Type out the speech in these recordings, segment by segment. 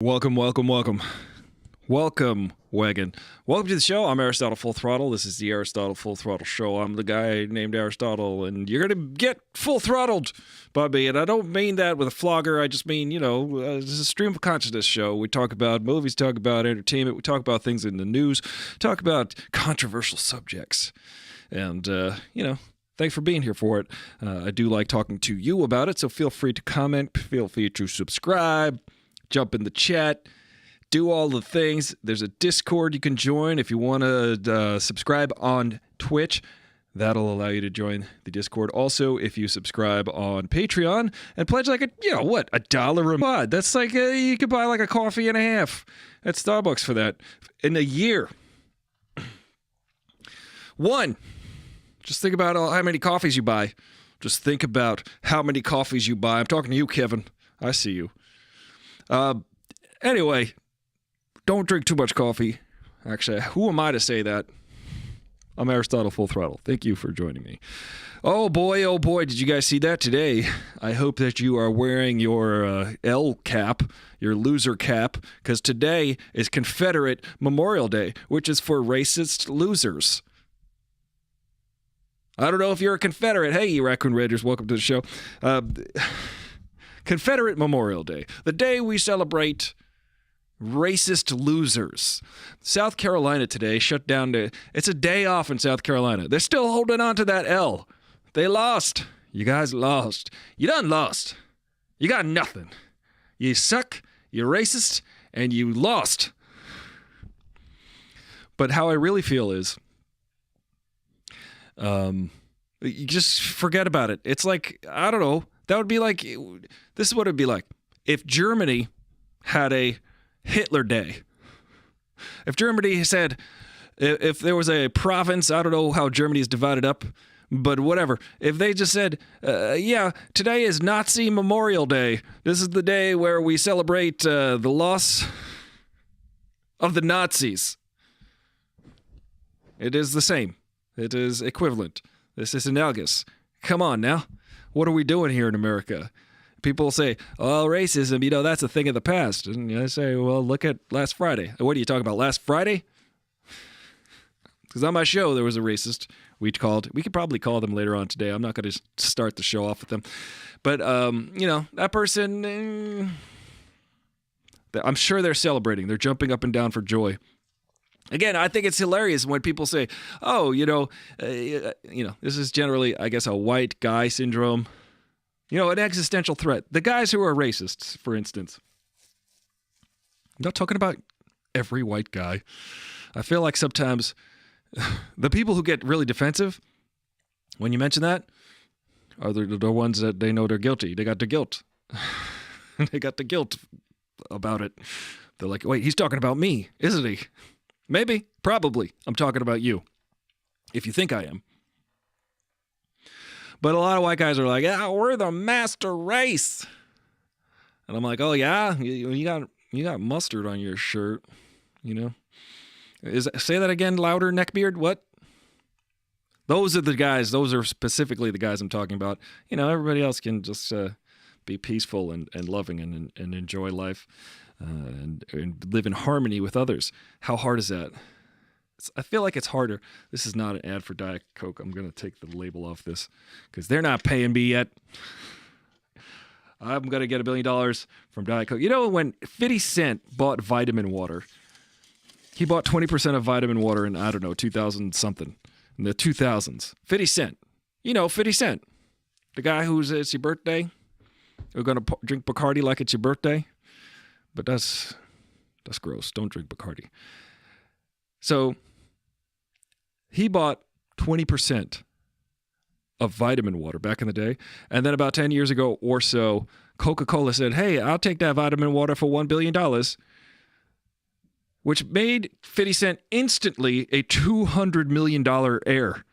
Welcome, Wagon. Welcome to the show. I'm Aristotle Full Throttle. This is the Aristotle Full Throttle Show. I'm the guy named Aristotle, and you're going to get full throttled by me. And I don't mean that with a flogger. I just mean, this is a stream of consciousness show. We talk about movies, talk about entertainment, we talk about things in the news, talk about controversial subjects. And, thanks for being here for it. I do like talking to you about it, so feel free to comment, feel free to subscribe, jump in the chat, do all the things. There's a Discord you can join if you want to subscribe on Twitch. That'll allow you to join the Discord. Also, if you subscribe on Patreon and pledge like $1 a month. That's like you could buy like a coffee and a half at Starbucks for that in a year. Just think about how many coffees you buy. Just think about how many coffees you buy. I'm talking to you, Kevin. I see you. Anyway, don't drink too much coffee. Actually, who am I to say that? I'm Aristotle Full Throttle. Thank you for joining me. Oh boy, did you guys see that today? I hope that you are wearing your L cap, your loser cap, because today is Confederate Memorial Day, which is for racist losers. I don't know if you're a Confederate. Hey, you Raccoon Raiders, welcome to the show. Confederate Memorial Day, the day we celebrate racist losers. South Carolina today shut down. It's a day off in South Carolina. They're still holding on to that L. They lost. You guys lost. You done lost. You got nothing. You suck, you're racist, and you lost. But how I really feel is, you just forget about it. It's like, I don't know. That would be like, this is what it'd be like if Germany had a Hitler Day. If Germany said, if there was a province, I don't know how Germany is divided up, but whatever. If they just said, today is Nazi Memorial Day. This is the day where we celebrate the loss of the Nazis. It is the same. It is equivalent. This is analogous. Come on now. What are we doing here in America? People say, oh, racism, that's a thing of the past. And I say, well, look at last Friday. What are you talking about, last Friday? Because on my show, there was a racist we could probably call them later on today. I'm not going to start the show off with them. But, that person, I'm sure they're celebrating. They're jumping up and down for joy. Again, I think it's hilarious when people say, oh, this is generally, I guess, a white guy syndrome. An existential threat. The guys who are racists, for instance. I'm not talking about every white guy. I feel like sometimes the people who get really defensive when you mention that are the ones that they know they're guilty. They got the guilt. They got the guilt about it. They're like, wait, he's talking about me, isn't he? Maybe, probably. I'm talking about you. If you think I am. But a lot of white guys are like, yeah, we're the master race. And I'm like, oh yeah, you got mustard on your shirt, Say that again, louder, neckbeard. What? Those are the guys. Those are specifically the guys I'm talking about. Everybody else can just be peaceful and loving and enjoy life. And live in harmony with others. How hard is that? I feel like it's harder. This is not an ad for Diet Coke. I'm going to take the label off this because they're not paying me yet. I'm going to get $1 billion from Diet Coke. When 50 Cent bought vitamin water, he bought 20% of vitamin water in, 2000 something, in the 2000s. 50 Cent. 50 Cent. The guy it's your birthday. We're going to drink Bacardi like it's your birthday. But that's gross. Don't drink Bacardi. So he bought 20% of vitamin water back in the day. And then about 10 years ago or so, Coca-Cola said, hey, I'll take that vitamin water for $1 billion, which made 50 Cent instantly a $200 million heir.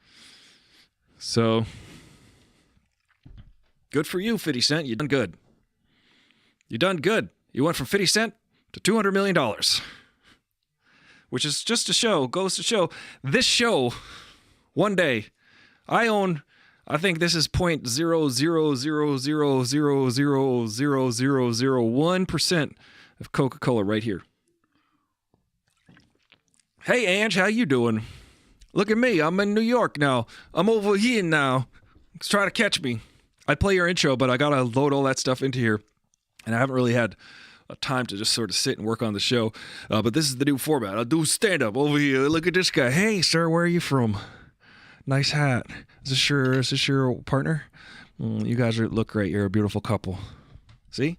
So good for you, 50 Cent. You done good. You done good. You went from 50 Cent to $200 million, which is just goes to show, this show, one day, I think this is 0.00000000001% have Coca-Cola right here. Hey, Ange, how you doing? Look at me. I'm in New York now. I'm over here now. Try to catch me. I'd play your intro, but I got to load all that stuff into here. And I haven't really had time to just sort of sit and work on the show. But this is the new format. I'll do stand-up over here. Look at this guy. Hey, sir, where are you from? Nice hat. Is this your partner? You guys look great. You're a beautiful couple. See?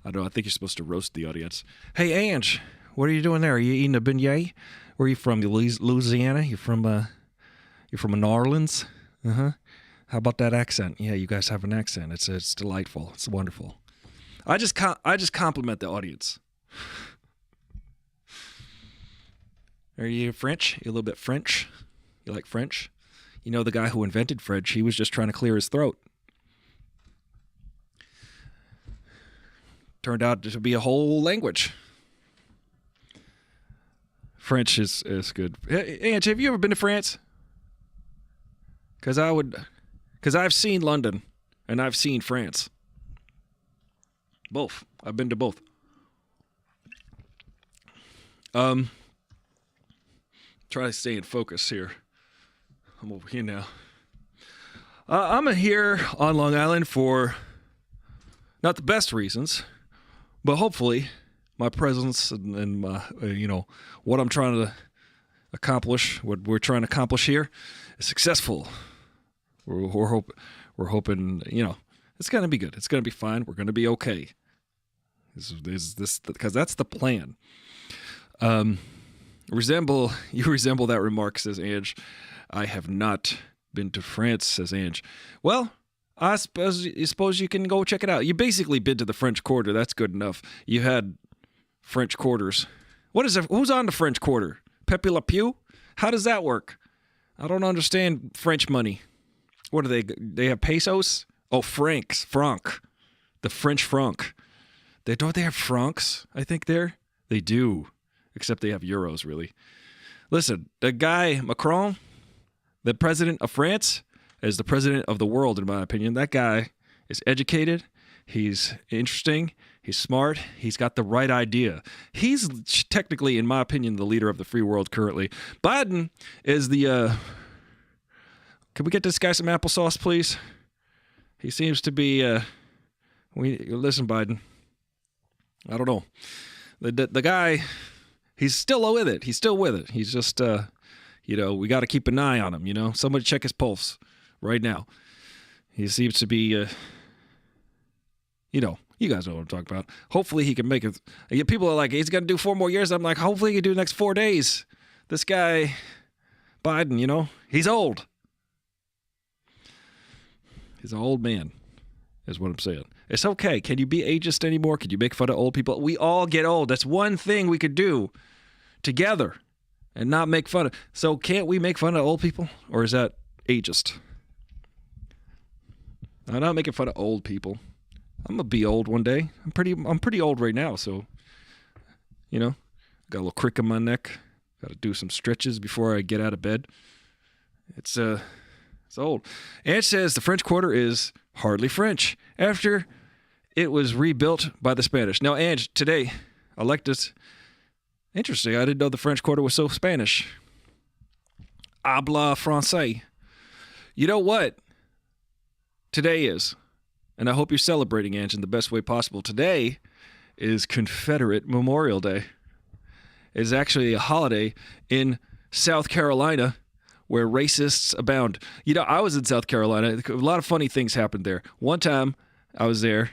I don't know. I think you're supposed to roast the audience. Hey, Ange, what are you doing there? Are you eating a beignet? Where are you from? Louisiana? You're from New Orleans? Uh-huh. How about that accent? Yeah, you guys have an accent. It's delightful. It's wonderful. I just compliment the audience. Are you French? You a little bit French? You like French? You know the guy who invented French, he was just trying to clear his throat. Turned out to be a whole language. French is good. Hey, Ange, have you ever been to France? Because I've seen London and I've seen France. Both. I've been to both. Try to stay in focus here. I'm over here now. I'm here on Long Island for not the best reasons, but hopefully my presence and my, what I'm trying to accomplish, what we're trying to accomplish here, is successful. We're hoping, it's going to be good. It's going to be fine. We're going to be okay. This because that's the plan. You resemble that remark, says Ange. I have not been to France, says Ange. Well, I suppose you can go check it out. You basically been to the French Quarter. That's good enough. You had French Quarters. What is it? Who's on the French Quarter? Pepe Le Pew? How does that work? I don't understand French money. What are they? They have pesos? Oh, francs. Franc. The French franc. Don't they have francs, I think there? They do. Except they have euros, really. Listen, the guy, Macron, the president of France, is the president of the world, in my opinion. That guy is educated. He's interesting. He's smart. He's got the right idea. He's technically, in my opinion, the leader of the free world currently. Biden is the... Can we get this guy some applesauce, please? He seems to be... Listen, Biden. I don't know. The guy... He's still with it. He's still with it. He's just, we got to keep an eye on him, Somebody check his pulse right now. He seems to be, you guys know what I'm talking about. Hopefully he can make it. People are like, he's going to do 4 more years. I'm like, hopefully he can do the next 4 days. This guy, Biden, he's old. He's an old man, is what I'm saying. It's okay. Can you be ageist anymore? Can you make fun of old people? We all get old. That's one thing we could do together and not make fun of. So can't we make fun of old people? Or is that ageist? I'm not making fun of old people. I'm going to be old one day. I'm pretty old right now, so, got a little crick in my neck. Got to do some stretches before I get out of bed. It's old. Ange says the French Quarter is hardly French after it was rebuilt by the Spanish. Now, Ange, today, I like this. Interesting. I didn't know the French Quarter was so Spanish. Habla français. You know what today is? And I hope you're celebrating, Ange, in the best way possible. Today is Confederate Memorial Day. It's actually a holiday in South Carolina where racists abound. I was in South Carolina. A lot of funny things happened there. One time, I was there,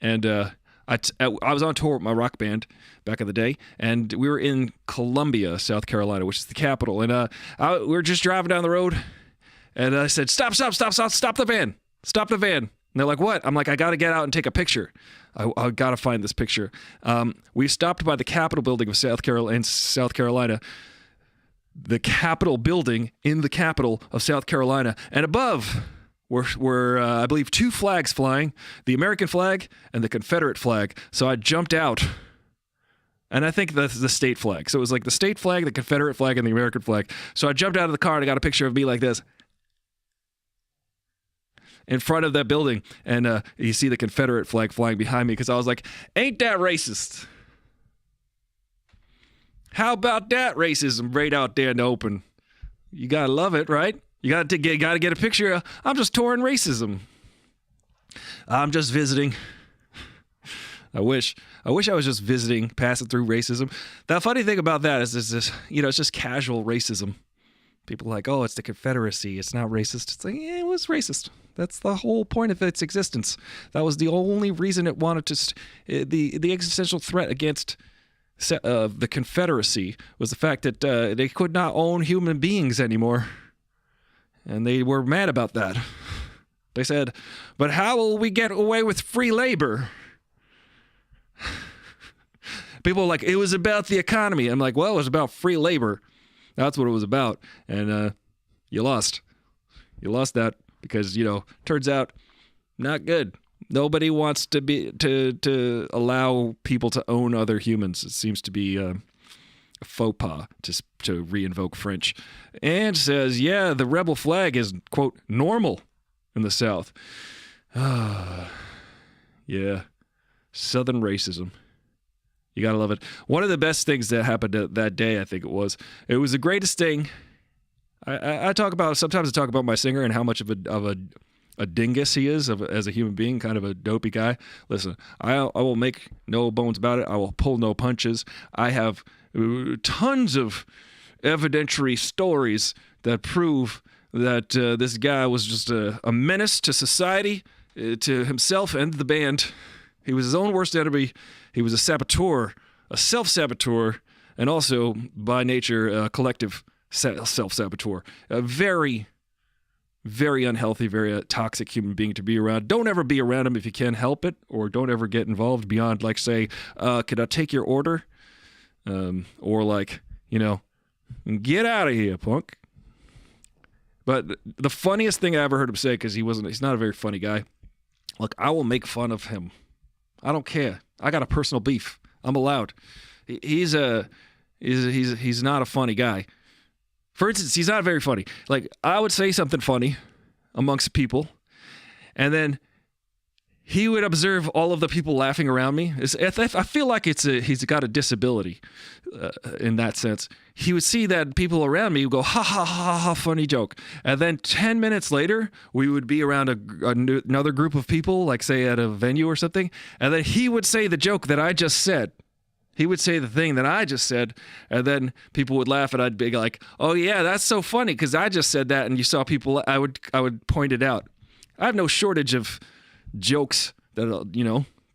and I was on tour with my rock band back in the day, and we were in Columbia, South Carolina, which is the capital. And we were just driving down the road, and I said, "Stop the van! Stop the van!" And they're like, "What?" I'm like, "I got to get out and take a picture. I got to find this picture." We stopped by the Capitol building of South Carolina. The Capitol building in the capital of South Carolina, and above were I believe 2 flags flying, the American flag and the Confederate flag. So I jumped out, and I think that's the state flag. So it was like the state flag, the Confederate flag, and the American flag. So I jumped out of the car and I got a picture of me like this. in front of that building, and you see the Confederate flag flying behind me because I was like, ain't that racist? How about that racism right out there in the open? You gotta love it, right? You gotta get a picture. I'm just touring racism. I'm just visiting. I wish I was just visiting, passing through racism. The funny thing about that is this, it's just casual racism. People are like, oh, it's the Confederacy. It's not racist. It's like, yeah, it was racist. That's the whole point of its existence. That was the only reason it wanted to. The existential threat against the Confederacy was the fact that they could not own human beings anymore, and they were mad about that. They said, "But how will we get away with free labor?" People are like, it was about the economy. I'm like, well, it was about free labor. That's what it was about. And you lost. You lost that because, turns out not good. Nobody wants to allow people to own other humans. It seems to be a faux pas, to re-invoke French. And says, yeah, the rebel flag is, quote, normal in the South. Yeah. Southern racism. You gotta love it. One of the best things that happened that day, I think it was the greatest thing. I sometimes talk about my singer and how much of a dingus he is as a human being, kind of a dopey guy. Listen, I will make no bones about it. I will pull no punches. I have tons of evidentiary stories that prove that this guy was just a menace to society, to himself and the band. He was his own worst enemy. He was a saboteur, a self-saboteur, and also, by nature, a collective self-saboteur. A very, very unhealthy, very toxic human being to be around. Don't ever be around him if you can help it, or don't ever get involved beyond, like, say, could I take your order? Or, like, get out of here, punk. But the funniest thing I ever heard him say, because he's not a very funny guy, look, I will make fun of him. I don't care. I got a personal beef. I'm allowed. He's not a funny guy. For instance, he's not very funny. Like, I would say something funny amongst people, and then he would observe all of the people laughing around me. I feel like he's got a disability in that sense. He would see that people around me would go, ha, ha, ha, ha, funny joke. And then 10 minutes later, we would be around another group of people, like, say, at a venue or something, and then he would say the joke that I just said. He would say the thing that I just said, and then people would laugh, and I'd be like, oh, yeah, that's so funny, because I just said that, and you saw people, I would point it out. I have no shortage of jokes that,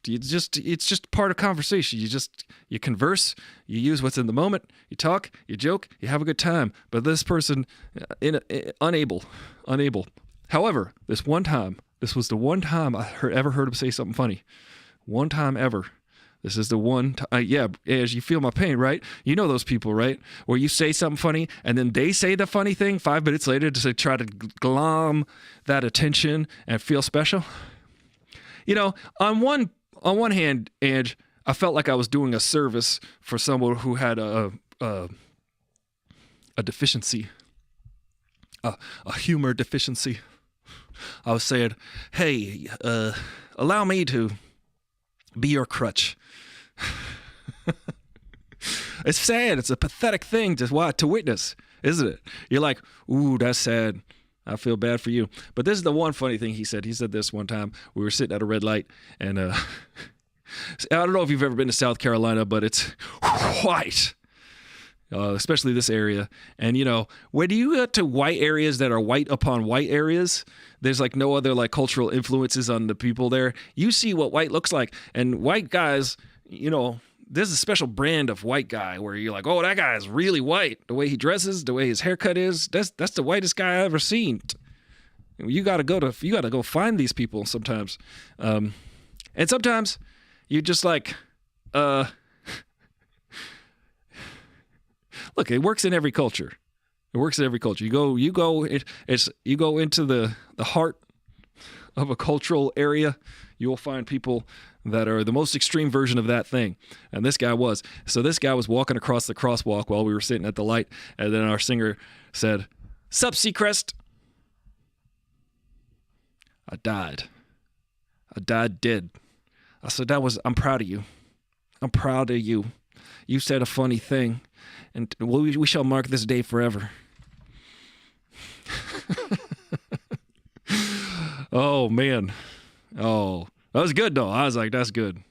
it's just part of conversation. You converse, you use what's in the moment, you talk, you joke, you have a good time. But this person, unable. However, this was the one time I ever heard him say something funny. One time ever. This is the one time, as you feel my pain, right? You know those people, right? Where you say something funny, and then they say the funny thing 5 minutes later to try to glom that attention and feel special. On one hand, Ange, I felt like I was doing a service for someone who had a deficiency, a humor deficiency. I was saying, hey, allow me to be your crutch. It's sad. It's a pathetic thing to witness, isn't it? You're like, ooh, that's sad. I feel bad for you. But this is the one funny thing he said. He said this one time. We were sitting at a red light, and I don't know if you've ever been to South Carolina, but it's white, especially this area. And, when you get to white areas that are white upon white areas, there's like no other like cultural influences on the people there. You see what white looks like. And white guys, there's a special brand of white guy where you're like, oh, that guy is really white. The way he dresses, the way his haircut is, that's the whitest guy I've ever seen. You gotta go find these people sometimes. And sometimes you just like, look, it works in every culture. It works in every culture. You go into the heart of a cultural area, you will find people that are the most extreme version of that thing. And this guy was. So this guy was walking across the crosswalk while we were sitting at the light, and then our singer said, "Sup, Seacrest?" I died. I died dead. I said, I'm proud of you. I'm proud of you. You said a funny thing, and we shall mark this day forever. Oh, man. Oh, that was good, though. I was like, that's good.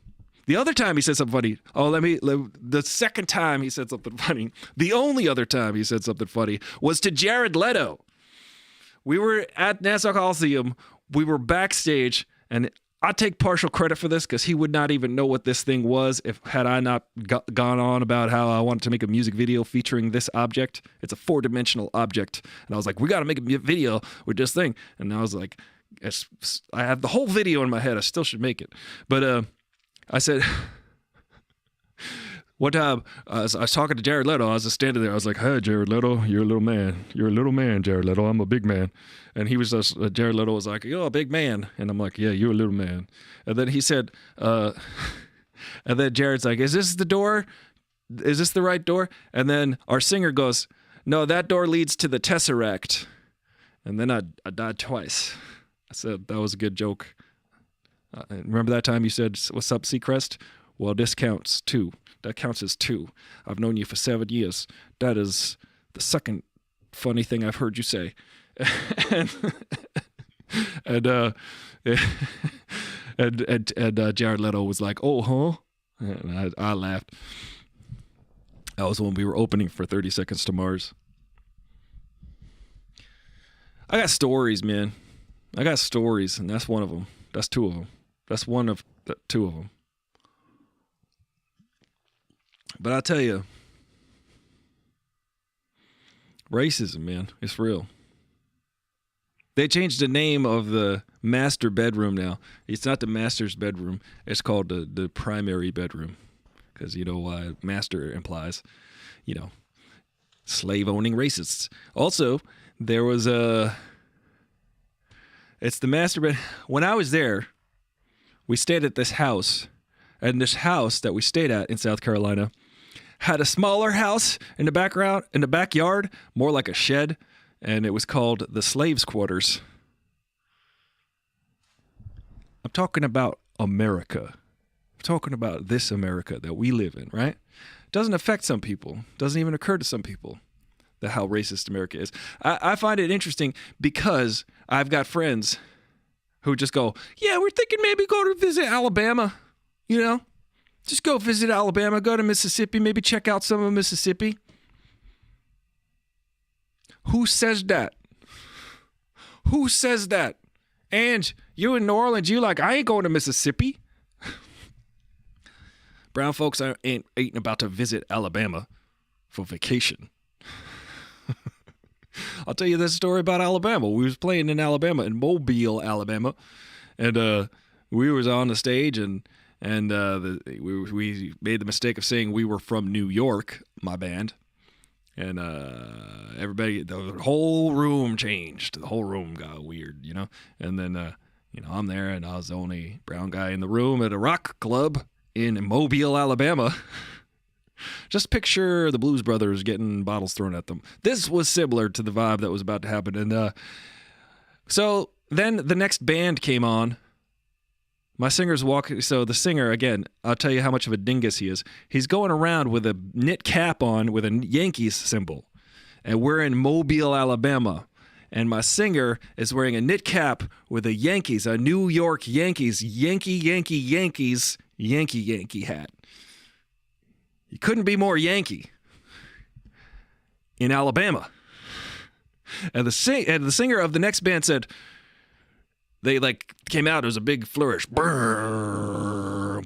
The other time he said something funny. The second time he said something funny, the only other time he said something funny was to Jared Leto. We were at Nassau Coliseum. We were backstage, and I take partial credit for this because he would not even know what this thing was had I not gone on about how I wanted to make a music video featuring this object. It's a 4-dimensional object. And I was like, we got to make a video with this thing. And I was like, I have the whole video in my head. I still should make it. But I said, one time I was talking to Jared Leto. I was just standing there. I was like, hey, Jared Leto, you're a little man. You're a little man, Jared Leto. I'm a big man. And he was just, Jared Leto was like, you're a big man. And I'm like, yeah, you're a little man. And then he said, and then Jared's like, is this the door? Is this the right door? And then our singer goes, no, that door leads to the Tesseract. And then I died twice. I said, that was a good joke. Remember that time you said, what's up, Seacrest? Well, this counts too. That counts as 2. I've known you for 7 years. That is the second funny thing I've heard you say. and Jared Leto was like, oh, huh? And I laughed. That was when we were opening for 30 Seconds to Mars. I got stories, man. I got stories, and that's one of them. That's 2 of them. That's one of the 2 of them. But I tell you, racism, man, it's real. They changed the name of the master bedroom now. It's not the master's bedroom. It's called the primary bedroom. Because, you know, why master implies, you know, slave-owning racists. Also, there was it's the master bed. When I was there, we stayed at this house. And this house that we stayed at in South Carolina had a smaller house in the backyard, more like a shed, and it was called the slaves' quarters. I'm talking about America. I'm talking about this America that we live in, right? Doesn't affect some people. Doesn't even occur to some people that how racist America is. I find it interesting because I've got friends who just go, yeah, we're thinking maybe go to visit Alabama, you know? Just go visit Alabama, go to Mississippi, maybe check out some of Mississippi. Who says that? Who says that? And you in New Orleans, you like, I ain't going to Mississippi. Brown folks ain't about to visit Alabama for vacation. I'll tell you this story about Alabama. We was playing in Alabama, in Mobile, Alabama, and we was on the stage, and we made the mistake of saying we were from New York, my band, and everybody, the whole room changed. The whole room got weird, you know. And then you know, I'm there, and I was the only brown guy in the room at a rock club in Mobile, Alabama. Just picture the Blues Brothers getting bottles thrown at them. This was similar to the vibe that was about to happen. And so then the next band came on. My singer's walking. So the singer, again, I'll tell you how much of a dingus he is. He's going around with a knit cap on with a Yankees symbol. And we're in Mobile, Alabama. And my singer is wearing a knit cap with a Yankees, a New York Yankees, Yankee hat. You couldn't be more Yankee in Alabama. And the singer of the next band said, they like came out, it was a big flourish. Like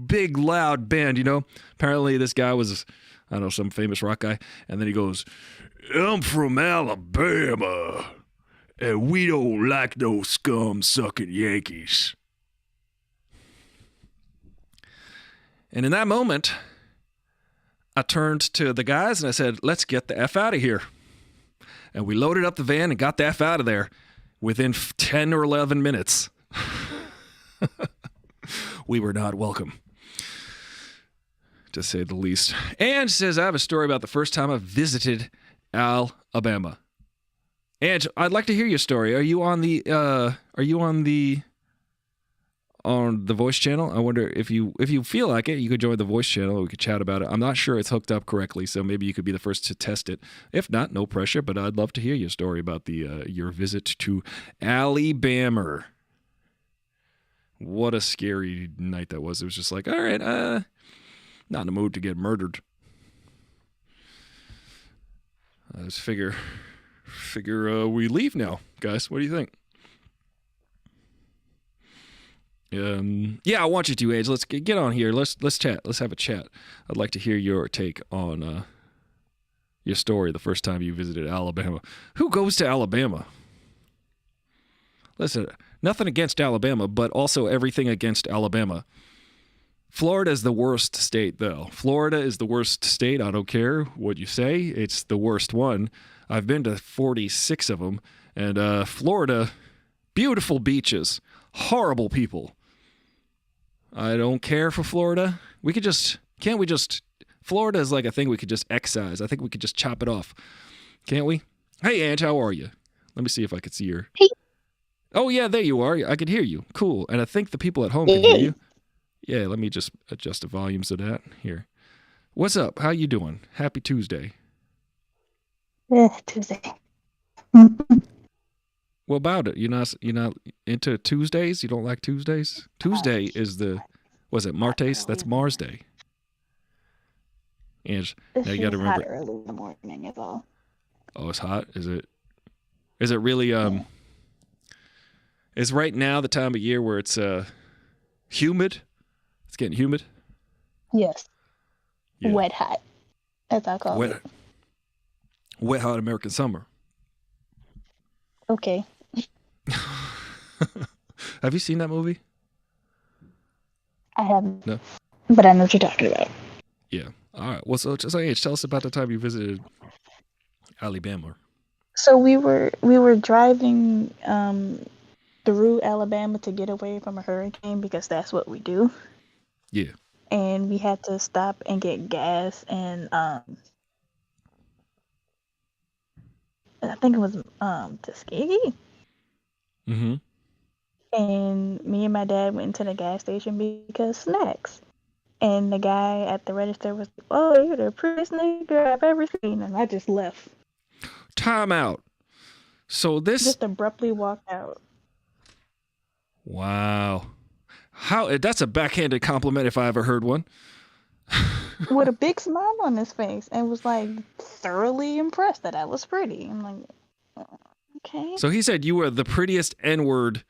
big loud band, you know. Apparently this guy was, I don't know, some famous rock guy. And then he goes, I'm from Alabama, and we don't like those scum-sucking Yankees. And in that moment, I turned to the guys and I said, let's get the F out of here. And we loaded up the van and got the F out of there within 10 or 11 minutes. We were not welcome, to say the least. And says, I have a story about the first time I visited Alabama. Ange, I'd like to hear your story. Are you on the voice channel? I wonder if you feel like it, you could join the voice channel. We could chat about it. I'm not sure it's hooked up correctly, so maybe you could be the first to test it. If not, no pressure. But I'd love to hear your story about the your visit to Alabama. What a scary night that was. It was just like, all right, not in the mood to get murdered. I just figure we leave now, guys. What do you think? Yeah, I want you to, Age. Let's get on here. Let's chat. Let's have a chat. I'd like to hear your take on your story the first time you visited Alabama. Who goes to Alabama? Listen, nothing against Alabama, but also everything against Alabama. Florida is the worst state, though. Florida is the worst state. I don't care what you say. It's the worst one. I've been to 46 of them. And Florida, beautiful beaches, horrible people. I don't care for Florida. Can't we just, Florida is like a thing we could just excise. I think we could just chop it off. Can't we? Hey, Ange, how are you? Let me see if I could see your... Hey. Oh, yeah, there you are. I can hear you. Cool. And I think the people at home can hear you. Yeah, let me just adjust the volumes of that. Here. What's up? How you doing? Happy Tuesday. Tuesday. What about it? You're not into Tuesdays? You don't like Tuesdays? Tuesday is was it Martes? That's Mars Day. And now you got to remember. It's hot early in the morning is all. Oh, it's hot. Is it really? Is right now the time of year where it's humid? It's getting humid. Yes. Yeah. Wet hot, as I call it. Wet hot American summer. Okay. Have you seen that movie? I haven't. No. But I know what you're talking about. Yeah. All right. Well, so Age, tell us about the time you visited Alabama. So we were driving through Alabama to get away from a hurricane because that's what we do. Yeah. And we had to stop and get gas and I think it was Tuskegee. Mm-hmm. And me and my dad went into the gas station because snacks. And the guy at the register was, "Oh, you're the prettiest nigger I've ever seen." And I just left. Time out. So this... Just abruptly walked out. Wow. That's a backhanded compliment if I ever heard one. With a big smile on his face and was like thoroughly impressed that I was pretty. I'm like, okay. So he said you were the prettiest N-word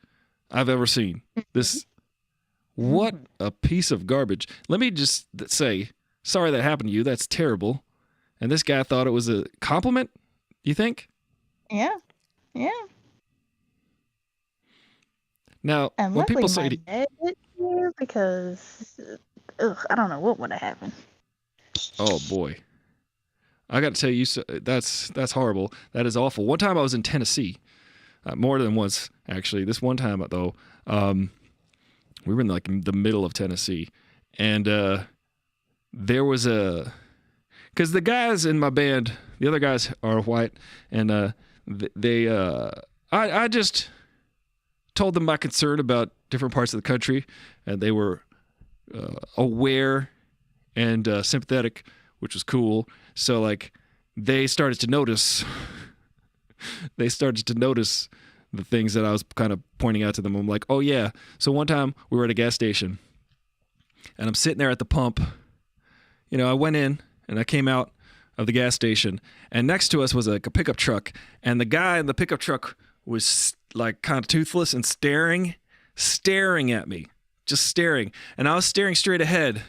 I've ever seen. What a piece of garbage. Let me just say, sorry that happened to you. That's terrible. And this guy thought it was a compliment, you think? Yeah. Yeah. Now, And when people luckily say... my dad did here because, I don't know what would have happened. Oh, boy. I got to tell you, that's horrible. That is awful. One time I was in Tennessee. More than once, actually. This one time, though, we were in like the middle of Tennessee. And there was because the guys in my band, the other guys are white, and I just told them my concern about different parts of the country, and they were aware and sympathetic, which was cool. So like they started to notice the things that I was kind of pointing out to them. I'm like, oh yeah. So one time we were at a gas station and I'm sitting there at the pump. You know, I went in and I came out of the gas station and next to us was like a pickup truck, and the guy in the pickup truck was like kind of toothless and staring at me, just staring. And I was staring straight ahead,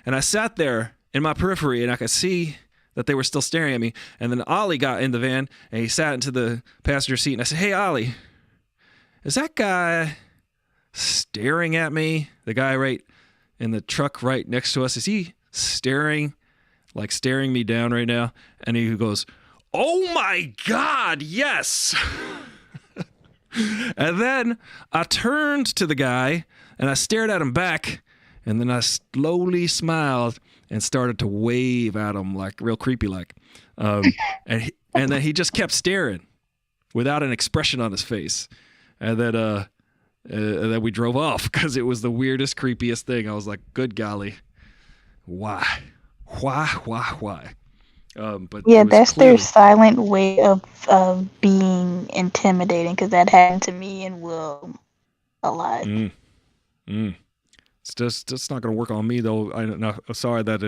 and I sat there in my periphery and I could see that they were still staring at me. And then Ollie got in the van and he sat into the passenger seat, and I said, "Hey, Ollie, is that guy staring at me? The guy right in the truck right next to us, is he staring me down right now?" And he goes, "Oh my God, yes." And then I turned to the guy and I stared at him back, and then I slowly smiled and started to wave at him like real creepy like. And then he just kept staring. without an expression on his face. And then we drove off because it was the weirdest, creepiest thing. I was like, good golly. Why? But Yeah, it was that's clearly... their silent way of being intimidating, because that happened to me and Will a lot. It's just not going to work on me, though. I'm sorry that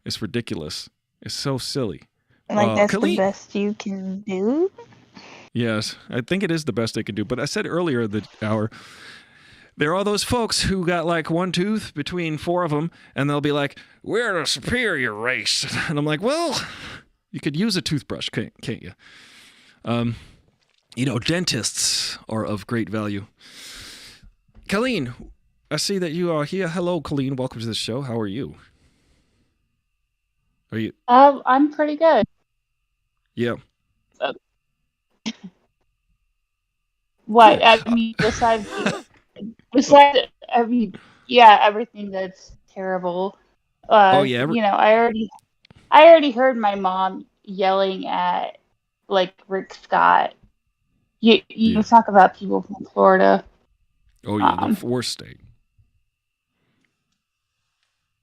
it's ridiculous. It's so silly. Like, that's the Colleen? best you can do? Yes, I think it is the best they can do. But I said earlier in the hour, there are those folks who got like one tooth between four of them, and they'll be like, we're the superior race. And I'm like, well, you could use a toothbrush, can't you? Dentists are of great value. Colleen, I see that you are here. Hello, Colleen. Welcome to the show. How are you? Are you? I'm pretty good. Yeah. What? Good. I mean, everything that's terrible. Yeah. I already heard my mom yelling at like Rick Scott. You talk about people from Florida. Oh yeah, the fourth state.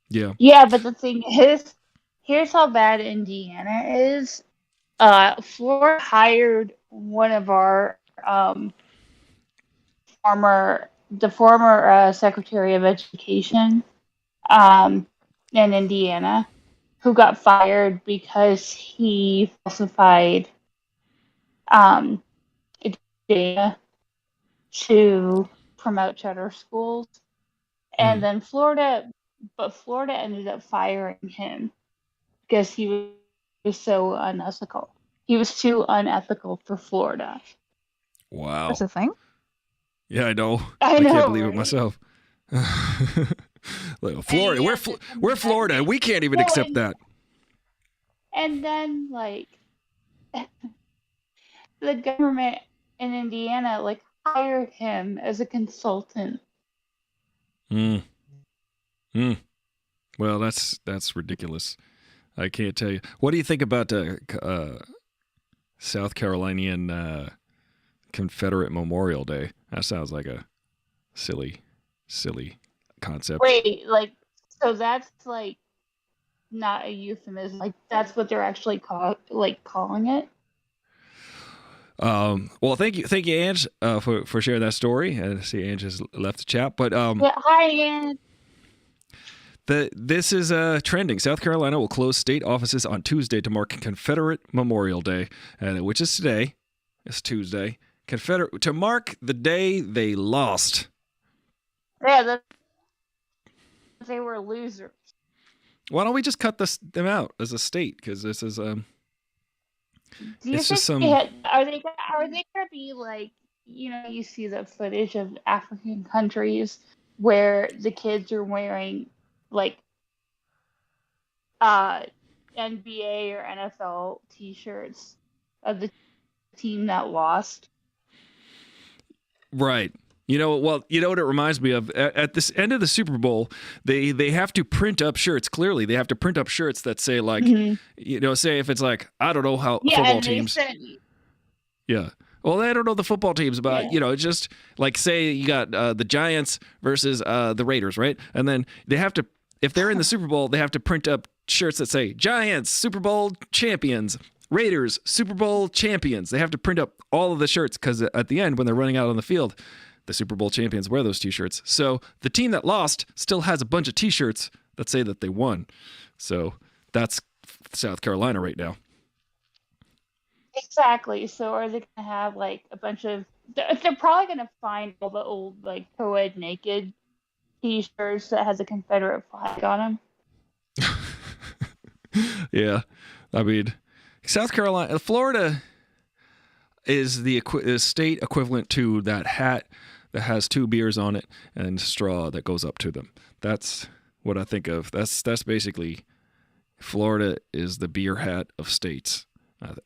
Yeah. Yeah, but the thing is, here's how bad Indiana is. Florida hired one of our former Secretary of Education in Indiana, who got fired because he falsified data to promote charter schools. And then Florida ended up firing him because he was so unethical. He was too unethical for Florida. Wow. That's a thing? Yeah, I know. I know, can't believe right? it myself. Like, Florida, we're Florida, and we can't even accept that. And then, like, the government in Indiana, like, hired him as a consultant. Well, that's ridiculous. I can't tell you. What do you think about South Carolinian Confederate Memorial Day? That sounds like a silly concept. Wait, like, so that's like not a euphemism. Like, that's what they're actually calling it. Well, thank you, Ange, for sharing that story. I see Ange has left the chat, but Yeah, hi, Ange. This is trending. South Carolina will close state offices on Tuesday to mark Confederate Memorial Day, which is today. It's Tuesday. To mark the day they lost. Yeah, they were losers. Why don't we just cut them out as a state? Because this is Do you think are they gonna be like, you see the footage of African countries where the kids are wearing like NBA or NFL t-shirts of the team that lost? Right. You know what it reminds me of? At this end of the Super Bowl, they have to print up shirts. Clearly, they have to print up shirts that say like, say if it's like, I don't know how football teams. Yeah. Well, they don't know the football teams about, just like say you got the Giants versus the Raiders, right? And then they have to, if they're in the Super Bowl, they have to print up shirts that say Giants, Super Bowl champions, Raiders, Super Bowl champions. They have to print up all of the shirts because at the end, when they're running out on the field, the Super Bowl champions wear those T-shirts. So the team that lost still has a bunch of T-shirts that say that they won. So that's South Carolina right now. Exactly. So are they going to have like a bunch of... They're probably going to find all the old like co-ed naked T-shirts that has a Confederate flag on them. Yeah. I mean, South Carolina... Florida is the state equivalent to that hat that has two beers on it and straw that goes up to them. That's what I think of. That's basically... Florida is the beer hat of states,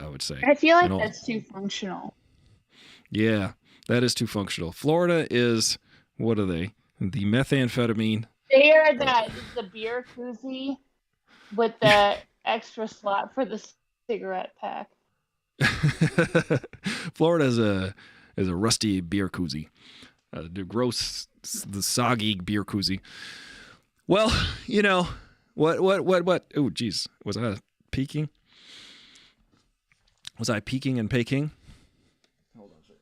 I would say. I feel like that's too functional. Yeah, that is too functional. Florida is, what are they? The methamphetamine. They are the beer koozie with the extra slot for the cigarette pack. Florida is a rusty beer koozie. The gross, the soggy beer koozie. Well, you know, what? Oh, geez. Was I peeking? Was I peeking and peking? Hold on a second.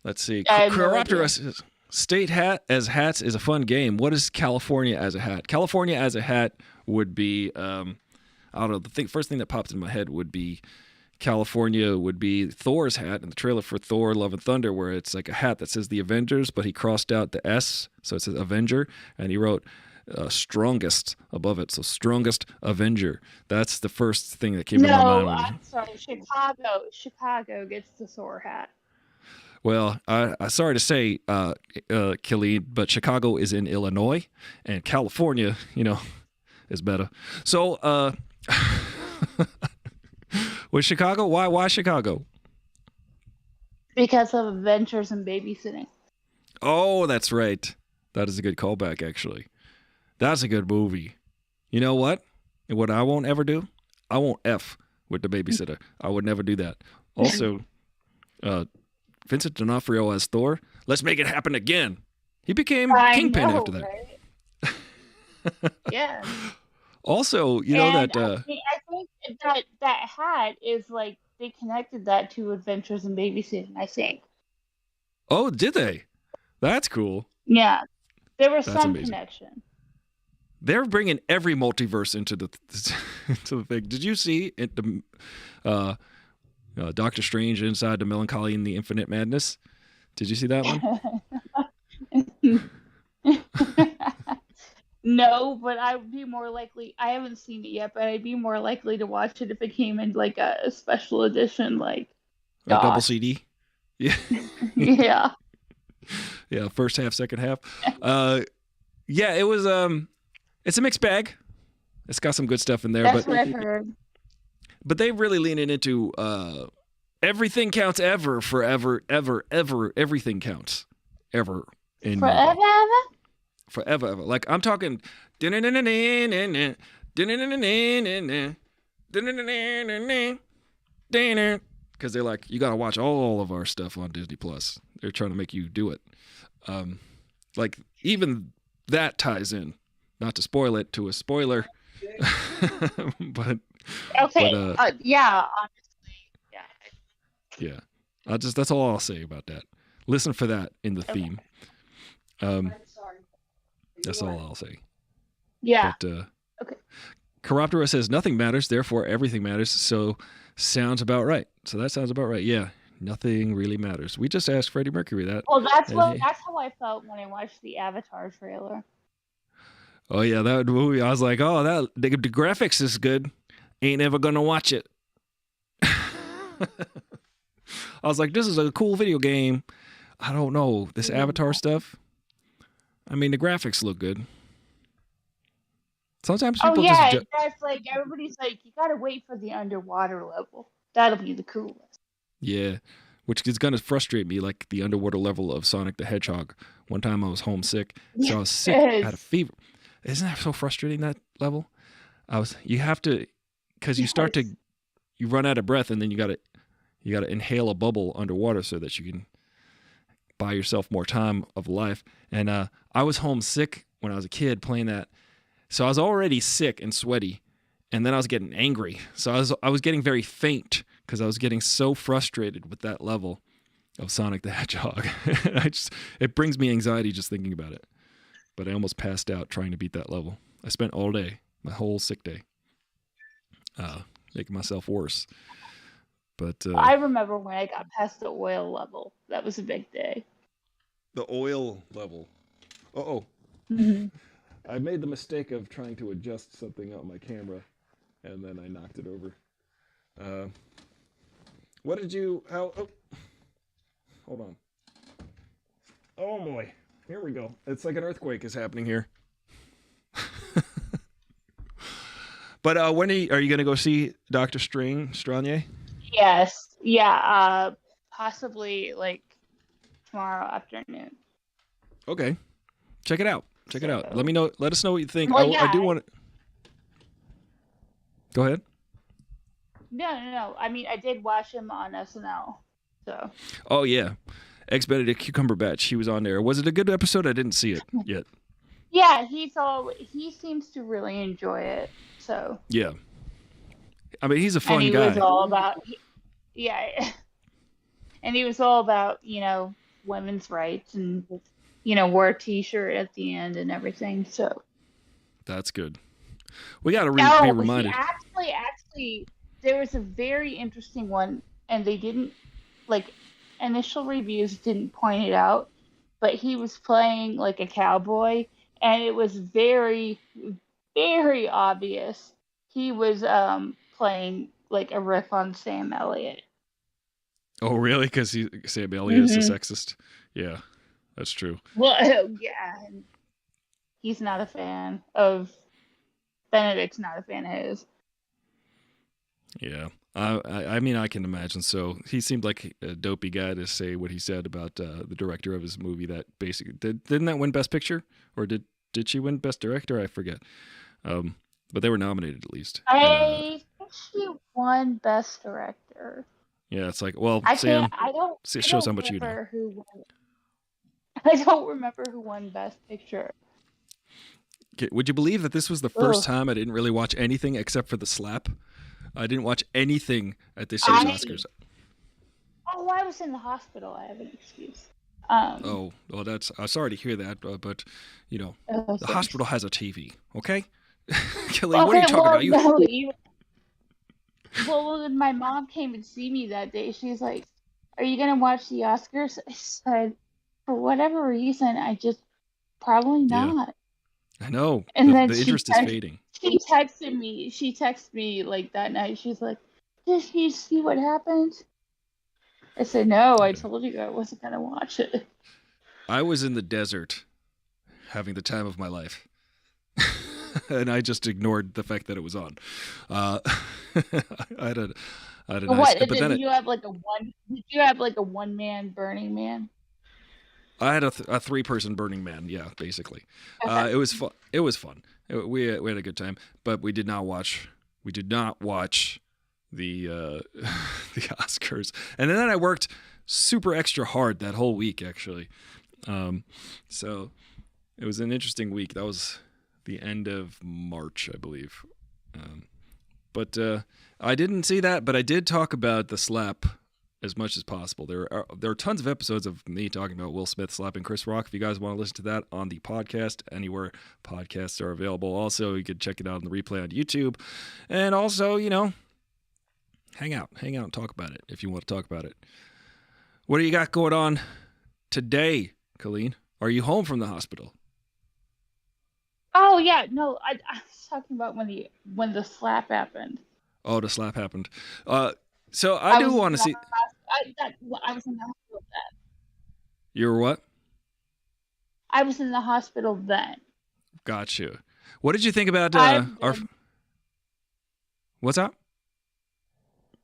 Let's see. Chiropterus state hat as hats is a fun game. What is California as a hat? California as a hat would be, I don't know, first thing that popped in my head would be California would be Thor's hat in the trailer for Thor Love and Thunder, where it's like a hat that says the Avengers, but he crossed out the S, so it says Avenger, and he wrote strongest above it, so strongest Avenger. That's the first thing that came to my mind. No, I'm sorry, Chicago gets the Thor hat. Well, I'm sorry to say, Killeen, but Chicago is in Illinois, and California, you know, is better. So, with Chicago, why Chicago? Because of Adventures in Babysitting. Oh, that's right. That is a good callback, actually. That's a good movie. You know what? What I won't ever do? I won't F with the babysitter. I would never do that. Also, Vincent D'Onofrio as Thor. Let's make it happen again. He became Kingpin after that. Right? Yeah. Also, you know that. I think that hat is like they connected that to Adventures in Babysitting. I think. Oh, did they? That's cool. Yeah, there was That's some amazing. connection. They're bringing every multiverse into the thing. Did you see it? Doctor Strange Inside the Melancholy and the Infinite Madness. Did you see that one? No, but I would be more likely. I haven't seen it yet, but I'd be more likely to watch it if it came in like a special edition, like a double CD. Yeah. Yeah. Yeah. First half, second half. Yeah, it was. It's a mixed bag. It's got some good stuff in there, That's what I've heard. But they really leaning into everything counts ever, forever, ever, ever. Everything counts ever in Forever. Forever, ever. Like I'm talking, because they're like, you got to watch all of our stuff on Disney Plus. They're trying to make you do it. Like even that ties in, not to spoil it, to a spoiler, but okay, yeah, honestly, yeah. That's all I'll say about that. Listen for that in the theme. That's all I'll say. Yeah. But, okay. Chiroptera says nothing matters, therefore everything matters. So sounds about right. So that sounds about right. Yeah, nothing really matters. We just asked Freddie Mercury that. Well, that's how I felt when I watched the Avatar trailer. Oh yeah, that movie. I was like, oh, the graphics is good. Ain't ever gonna watch it. I was like, this is a cool video game. I don't know this Avatar stuff. I mean, the graphics look good. Sometimes people that's like everybody's like, you gotta wait for the underwater level. That'll be the coolest. Yeah, which is gonna frustrate me, like the underwater level of Sonic the Hedgehog. One time I was homesick, so I was sick, I had a fever. Isn't that so frustrating, that level? You have to, because you start to, you run out of breath, and then you gotta inhale a bubble underwater so that you can buy yourself more time of life. And I was homesick when I was a kid playing that. So I was already sick and sweaty, and then I was getting angry. So I was getting very faint because I was getting so frustrated with that level of Sonic the Hedgehog. It brings me anxiety just thinking about it. But I almost passed out trying to beat that level. I spent all day, my whole sick day, making myself worse. But I remember when I got past the oil level. That was a big day. The oil level. Uh-oh. Mm-hmm. I made the mistake of trying to adjust something on my camera, and then I knocked it over. Hold on. Oh boy. Here we go. It's like an earthquake is happening here. But when are you going to go see Dr. Strange? Yes. Yeah. Possibly like tomorrow afternoon. Okay. Check it out. Let me know. Let us know what you think. Well, I do want to. Go ahead. No. I mean, I did watch him on SNL. So. Oh yeah, Eggs Benedict Cumberbatch. He was on there. Was it a good episode? I didn't see it yet. Yeah, he seems to really enjoy it. So. Yeah. I mean, he's a fun and he guy. Was all about, yeah. And he was all about, women's rights and, wore a T-shirt at the end and everything. So. That's good. We got to be reminded. Actually, there was a very interesting one, and they didn't, initial reviews didn't point it out, but he was playing like a cowboy, and it was very, very obvious he was playing like a riff on Sam Elliott. Oh, really? Because Sam Elliott is a sexist. Yeah, that's true. Well, yeah, and he's not a fan of Benedict's. Not a fan of his. Yeah, I mean, I can imagine. So he seemed like a dopey guy to say what he said about the director of his movie. That basically didn't that win Best Picture, or did she win Best Director? I forget. But they were nominated at least. I think she won Best Director. Yeah, it's like, well, Sam, it shows how much you know. I don't remember who won Best Picture. Would you believe that this was the first time I didn't really watch anything except for the slap? I didn't watch anything at this year's Oscars. Oh, I was in the hospital. I have an excuse. Oh, well, I'm sorry to hear that, but the hospital has a TV, okay? Kelly, what are you talking about? Well, when my mom came and see me that day, she's like, "Are you gonna watch the Oscars?" I said, "For whatever reason, I just probably not." Yeah. I know. And then the interest is fading. She texted me like that night. She's like, "Did you see what happened?" I said, "No, I told you I wasn't gonna watch it." I was in the desert, having the time of my life. And I just ignored the fact that it was on. I had a nice. What? Did you have like a one-man Burning Man? I had a 3-person Burning Man. Yeah, basically. It was fun. It was fun. We had a good time, but we did not watch. The the Oscars, and then I worked super extra hard that whole week. Actually, so it was an interesting week. That was the end of March, I believe. But I didn't see that, but I did talk about the slap as much as possible. There are tons of episodes of me talking about Will Smith slapping Chris Rock. If you guys want to listen to that on the podcast, anywhere podcasts are available. Also, you can check it out on the replay on YouTube. And also, hang out and talk about it if you want to talk about it. What do you got going on today, Colleen? Are you home from the hospital? Oh yeah, no, I was talking about when the slap happened. Oh, the slap happened. So I do want to see. I was in the hospital then. You were what? I was in the hospital then. Gotcha. What did you think about our? What's that?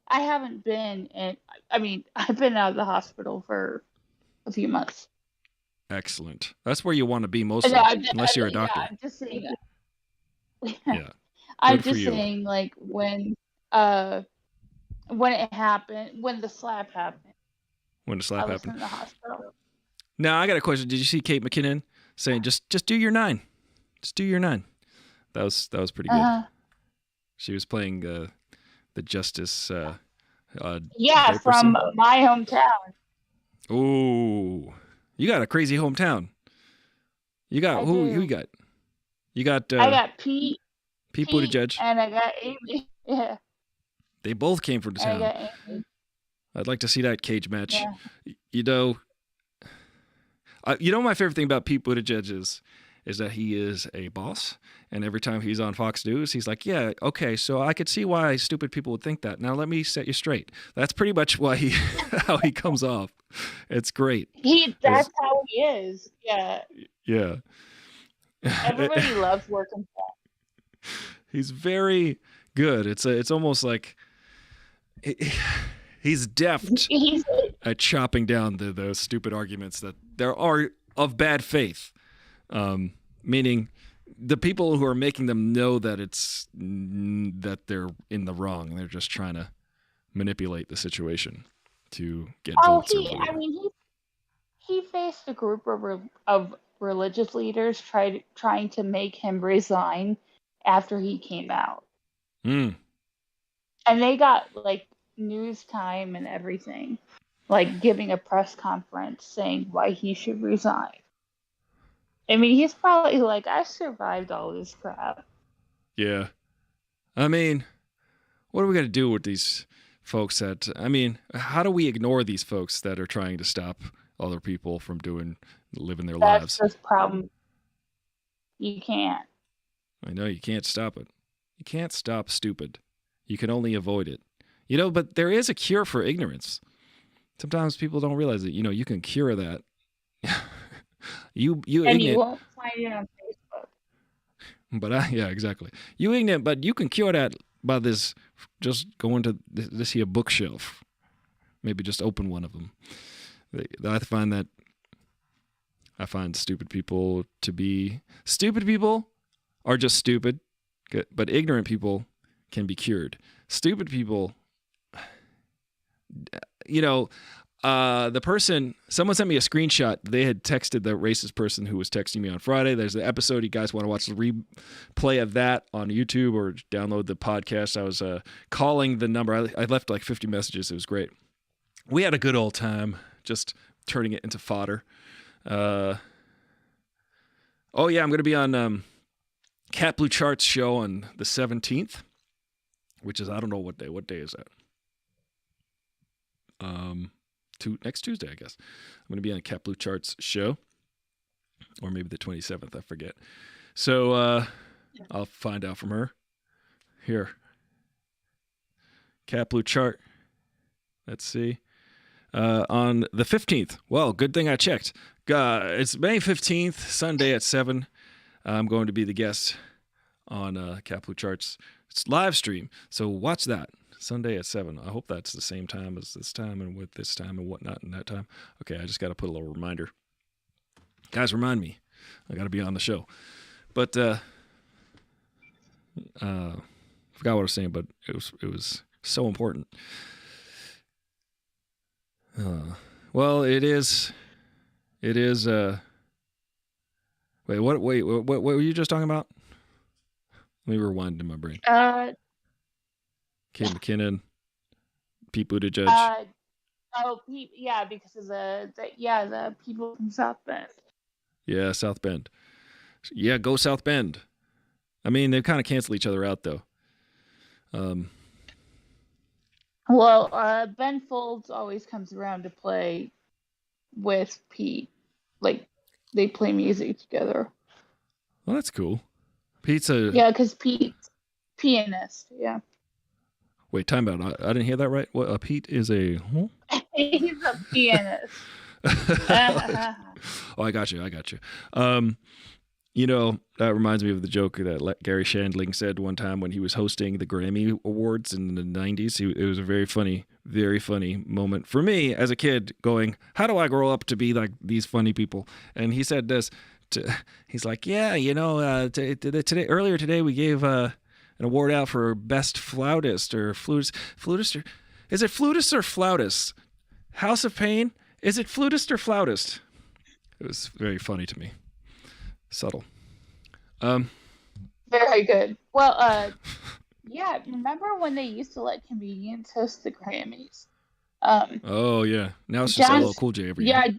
I haven't been in. I mean, I've been out of the hospital for a few months. Excellent. That's where you want to be mostly, unless you're a doctor. Yeah, I'm just saying. Yeah. I'm just saying, like when it happened, when the slap happened. When the slap happened. I was in the hospital. Now I got a question. Did you see Kate McKinnon saying just do your 9, just do your 9? That was pretty good. She was playing the justice. Yeah, from my hometown. Ooh. You got a crazy hometown. You got who you got? You got I got Pete Buttigieg. And I got Amy. Yeah. They both came from the town. I got Amy. I'd like to see that cage match. Yeah. My favorite thing about Pete Buttigieg is that he is a boss, and every time he's on Fox News, he's like, "Yeah, okay, so I could see why stupid people would think that. Now let me set you straight." That's pretty much why how he comes off. It's great. That's how he is. Yeah. Yeah. Everybody loves working for him. He's very good. It's almost like he's deft at chopping down those stupid arguments that there are of bad faith. Meaning the people who are making them know that that they're in the wrong. They're just trying to manipulate the situation to get votes or whatever. I mean, he faced a group of religious leaders trying to make him resign after he came out. Mm. And they got like news time and everything, like giving a press conference saying why he should resign. I mean, he's probably like, I survived all this crap. Yeah. I mean, what are we going to do with these folks that, I mean, how do we ignore these folks that are trying to stop other people from living their lives? That's the problem. You can't. I know, you can't stop it. You can't stop stupid. You can only avoid it. You know, but there is a cure for ignorance. Sometimes people don't realize that, you know, you can cure that. you won't find it on Facebook. But yeah, exactly. You ignorant, but you can cure that by just going to this here bookshelf. Maybe just open one of them. I find stupid people to be stupid. People are just stupid, but ignorant people can be cured. Stupid people, you know, someone sent me a screenshot. They had texted the racist person who was texting me on Friday. There's an episode. You guys want to watch the replay of that on YouTube or download the podcast. I was calling the number. I left like 50 messages. It was great. We had a good old time just turning it into fodder. Oh yeah, I'm going to be on Cat Blue Chart's show on the 17th, which is, I don't know what day. What day is that? Next Tuesday, I guess. I'm going to be on Cat Blue Chart's show, or maybe the 27th, I forget. So I'll find out from her. Here. Cat Blue Chart. Let's see. On the 15th. Well, good thing I checked. It's May 15th, Sunday at 7. I'm going to be the guest on Cat Blue Chart's live stream. So watch that. Sunday at 7. I hope that's the same time as this time and with this time and whatnot and that time. Okay, I just got to put a little reminder. Guys, remind me. I got to be on the show. But forgot what I was saying, but it was so important. Well, it is. Wait, what were you just talking about? Let me rewind in my brain. Kate McKinnon, Pete Buttigieg. Pete, yeah, because of the people from South Bend. Yeah, South Bend. Yeah, go South Bend. I mean, they kind of cancel each other out, though. Well, Ben Folds always comes around to play with Pete. Like, they play music together. Well, that's cool. Yeah, because Pete's pianist, yeah. Wait, time out. I didn't hear that right. What? Pete is a... Huh? He's a pianist. Oh, I got you. You know, that reminds me of the joke that Gary Shandling said one time when he was hosting the Grammy Awards in the 90s. It was a very funny moment for me as a kid going, how do I grow up to be like these funny people? And he said this. He's like, yeah, you know, earlier today we gave an award out for best flautist or flutist. Is it flutist or flautist? House of Pain? Is it flutist or flautist? It was very funny to me. Subtle. Very good. Well, yeah, remember when they used to let comedians host the Grammys? Oh, yeah. Now it's just LL Cool J every year. Yeah.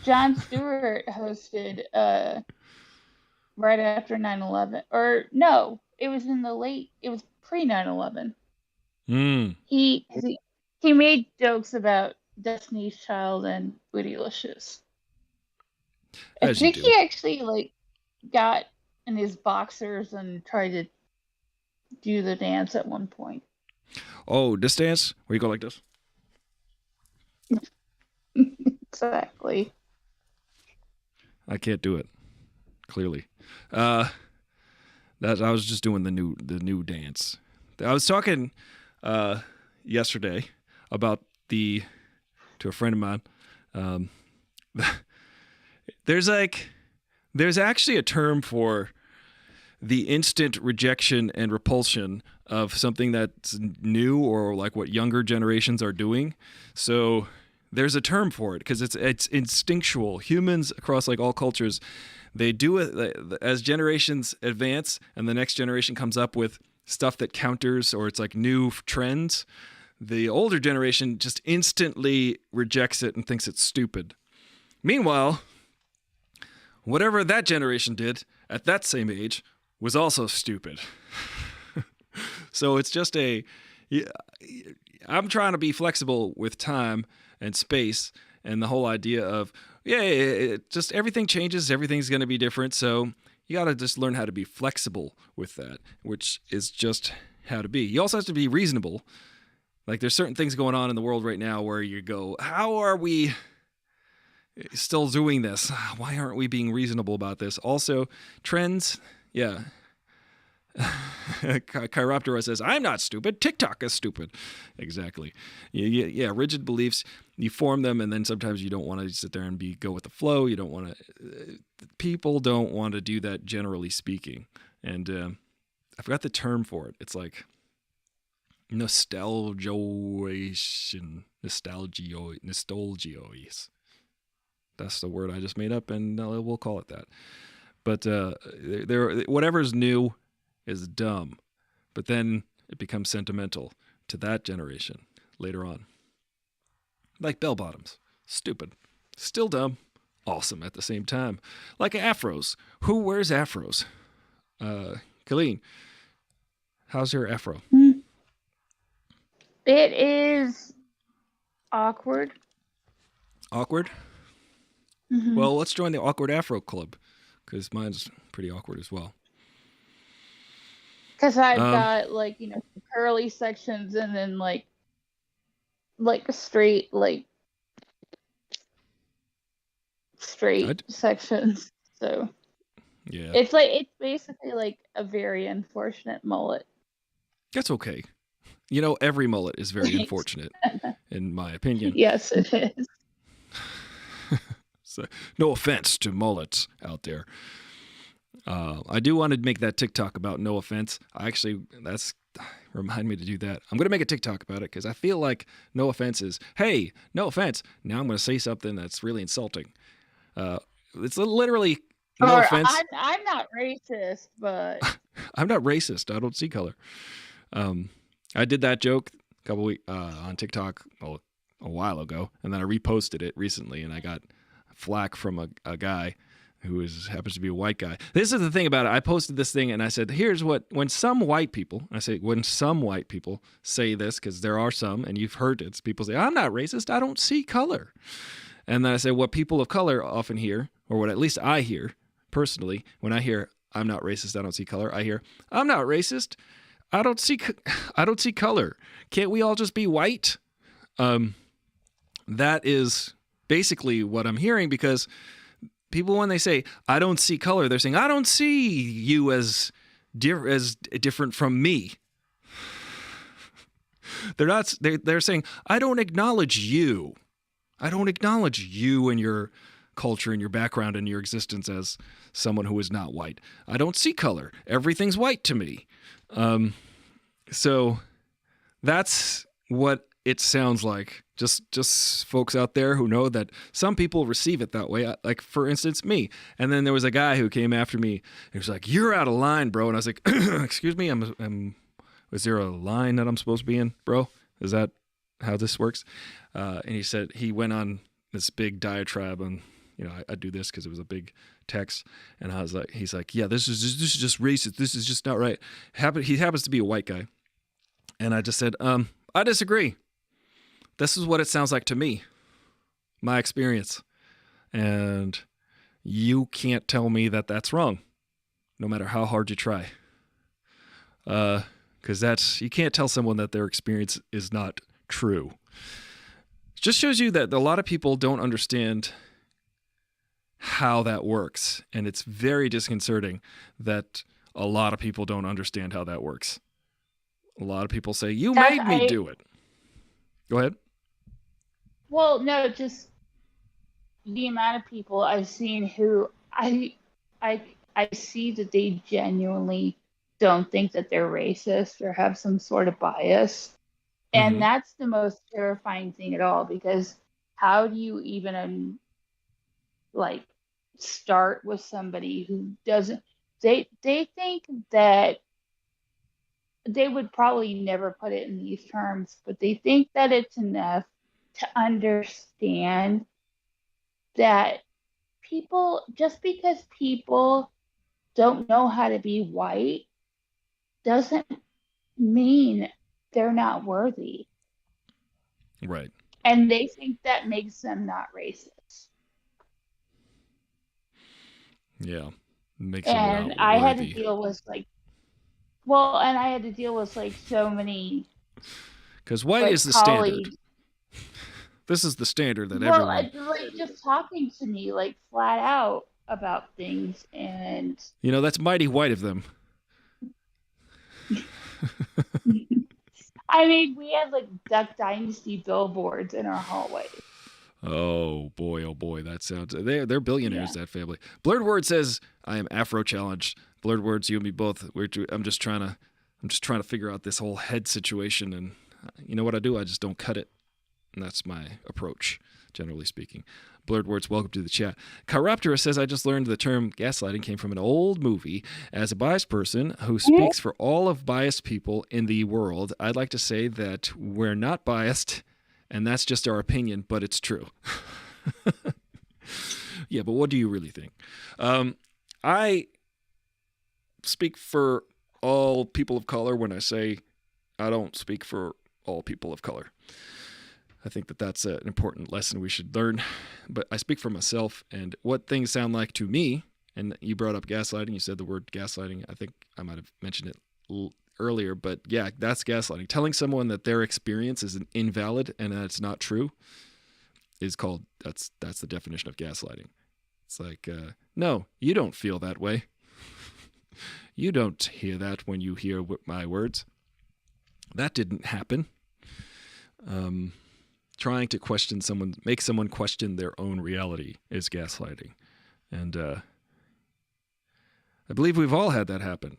Jon Stewart hosted right after 9/11. Or, no, it was pre 9/11. He made jokes about Destiny's Child and Bootylicious. I think he actually got in his boxers and tried to do the dance at one point. Oh, this dance? Where you go like this? Exactly. I can't do it. Clearly. I was just doing the new dance. I was talking yesterday about to a friend of mine. There's There's actually a term for the instant rejection and repulsion of something that's new or like what younger generations are doing. So there's a term for it because it's instinctual. Humans across like all cultures, they do it as generations advance and the next generation comes up with stuff that counters or it's like new trends. The older generation just instantly rejects it and thinks it's stupid. Meanwhile, whatever that generation did at that same age was also stupid. So it's just I'm trying to be flexible with time and space and the whole idea of, just everything changes, everything's going to be different. So you got to just learn how to be flexible with that, which is just how to be. You also have to be reasonable. Like there's certain things going on in the world right now where you go, how are we still doing this? Why aren't we being reasonable about this? Also, trends, yeah. Chiroptera says, I'm not stupid. TikTok is stupid. Exactly. Yeah, rigid beliefs, you form them, and then sometimes you don't want to sit there and go with the flow. You don't want to... people don't want to do that, generally speaking. And I forgot the term for it. It's like nostalgioation. Nostalgiois. That's the word I just made up, and we'll call it that. But whatever's new is dumb, but then it becomes sentimental to that generation later on. Like bell bottoms, stupid, still dumb, awesome at the same time. Like afros. Who wears afros? Colleen, how's your afro? It is awkward. Awkward? Mm-hmm. Well, let's join the awkward afro club, because mine's pretty awkward as well. Because I've got curly sections and then like straight sections. So yeah, it's basically like a very unfortunate mullet. That's okay. Every mullet is very unfortunate, in my opinion. Yes, it is. So, no offense to mullets out there. I do want to make that TikTok about no offense. Remind me to do that. I'm going to make a TikTok about it because I feel like no offense is, hey, no offense. Now I'm going to say something that's really insulting. It's literally no offense. I'm not racist, but I'm not racist. I don't see color. I did that joke a couple weeks on TikTok a while ago, and then I reposted it recently, and I got flack from a guy who happens to be a white guy. This is the thing about it. I posted this thing and I said, here's when some white people say this, because there are some, and you've heard it, people say, I'm not racist, I don't see color. And then I say, what people of color often hear, or what at least I hear personally, when I hear, I'm not racist, I don't see color, I hear, I'm not racist, I don't see color. Can't we all just be white? That is basically what I'm hearing, because people, when they say, I don't see color, they're saying, I don't see you as different from me. They're saying, I don't acknowledge you. I don't acknowledge you and your culture and your background and your existence as someone who is not white. I don't see color. Everything's white to me. So that's what it sounds like. Just folks out there who know that some people receive it that way. Like, for instance, me. And then there was a guy who came after me. He was like, you're out of line, bro. And I was like, excuse me, is there a line that I'm supposed to be in, bro? Is that how this works? And he said, he went on this big diatribe on, I do this because it was a big text. And I was like, he's like, yeah, this is just racist. This is just not right. He happens to be a white guy. And I just said, I disagree. This is what it sounds like to me, my experience. And you can't tell me that that's wrong, no matter how hard you try. Because you can't tell someone that their experience is not true. It just shows you that a lot of people don't understand how that works. And it's very disconcerting that a lot of people don't understand how that works. A lot of people say, you made me do it. Go ahead. Well, no, just the amount of people I've seen who I see that they genuinely don't think that they're racist or have some sort of bias. And that's the most terrifying thing at all, because how do you even like start with somebody who doesn't, they think that they would probably never put it in these terms, but they think that it's enough to understand that people, just because people don't know how to be white, doesn't mean they're not worthy. Right. And they think that makes them not racist. Yeah. Makes them And not I had to worthy. deal with like, well, and I had to deal with like so many, Because white like, is the standard. colleagues. This is the standard that Well, everyone. like just talking to me like flat out about things, and You know, that's mighty white of them. I mean, we had like Duck Dynasty billboards in our hallway. Oh boy, that sounds. They're billionaires. That family. Blurred Word says, "I am Afro challenged." Blurred Words, you and me both. I'm just trying to figure out this whole head situation, and you know what I do? I just don't cut it, and that's my approach, generally speaking. Blurred Words, welcome to the chat. Chiroptera says, I just learned the term gaslighting came from an old movie. As a biased person who speaks for all of biased people in the world, I'd like to say that we're not biased, and that's just our opinion, but it's true. Yeah, but what do you really think? I speak for all people of color when I say I don't speak for all people of color. I think that that's an important lesson we should learn. But I speak for myself and what things sound like to me. And you brought up gaslighting. You said the word gaslighting. I think I might have mentioned it earlier. But yeah, that's gaslighting. Telling someone that their experience is invalid and that it's not true is called, that's the definition of gaslighting. It's like, no, you don't feel that way. You don't hear that when you hear my words. That didn't happen. Trying to question someone, make someone question their own reality is gaslighting. And I believe we've all had that happen.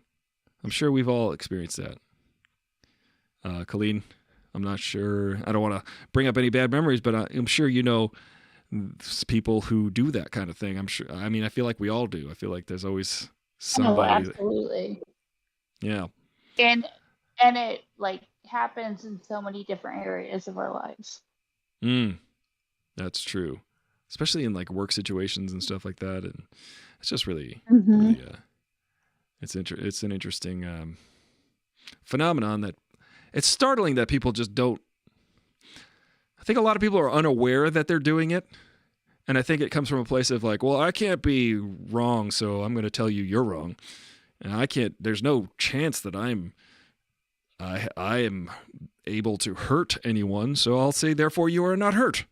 I'm sure we've all experienced that. Colleen, I'm not sure. I don't want to bring up any bad memories, but I'm sure you know people who do that kind of thing. I'm sure. I mean, I feel like we all do. I feel like there's always somebody. Oh, absolutely. Yeah. And it like happens in so many different areas of our lives. That's true, especially in like work situations and stuff like that. And it's just really, it's an interesting phenomenon that it's startling that people just don't. I think a lot of people are unaware that they're doing it. And I think it comes from a place of like, well, I can't be wrong, so I'm going to tell you you're wrong. And I can't, there's no chance that I am able to hurt anyone, so I'll say, therefore, you are not hurt.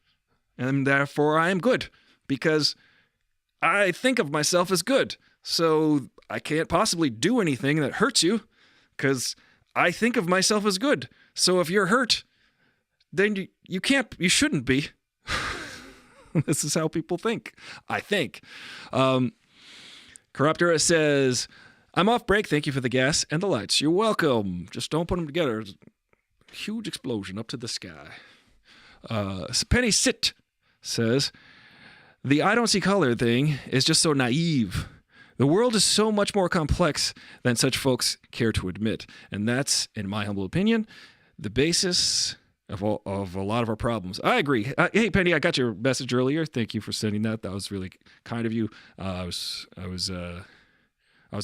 And therefore, I am good, because I think of myself as good. So I can't possibly do anything that hurts you, because I think of myself as good. So if you're hurt, then you shouldn't be. This is how people think, I think. Corruptora says, I'm off break. Thank you for the gas and the lights. You're welcome. Just don't put them together. It's a huge explosion up to the sky. Penny Sit says, the I don't see color thing is just so naive. The world is so much more complex than such folks care to admit. And that's, in my humble opinion, the basis of a lot of our problems. I agree. Hey, Penny, I got your message earlier. Thank you for sending that. That was really kind of you. I was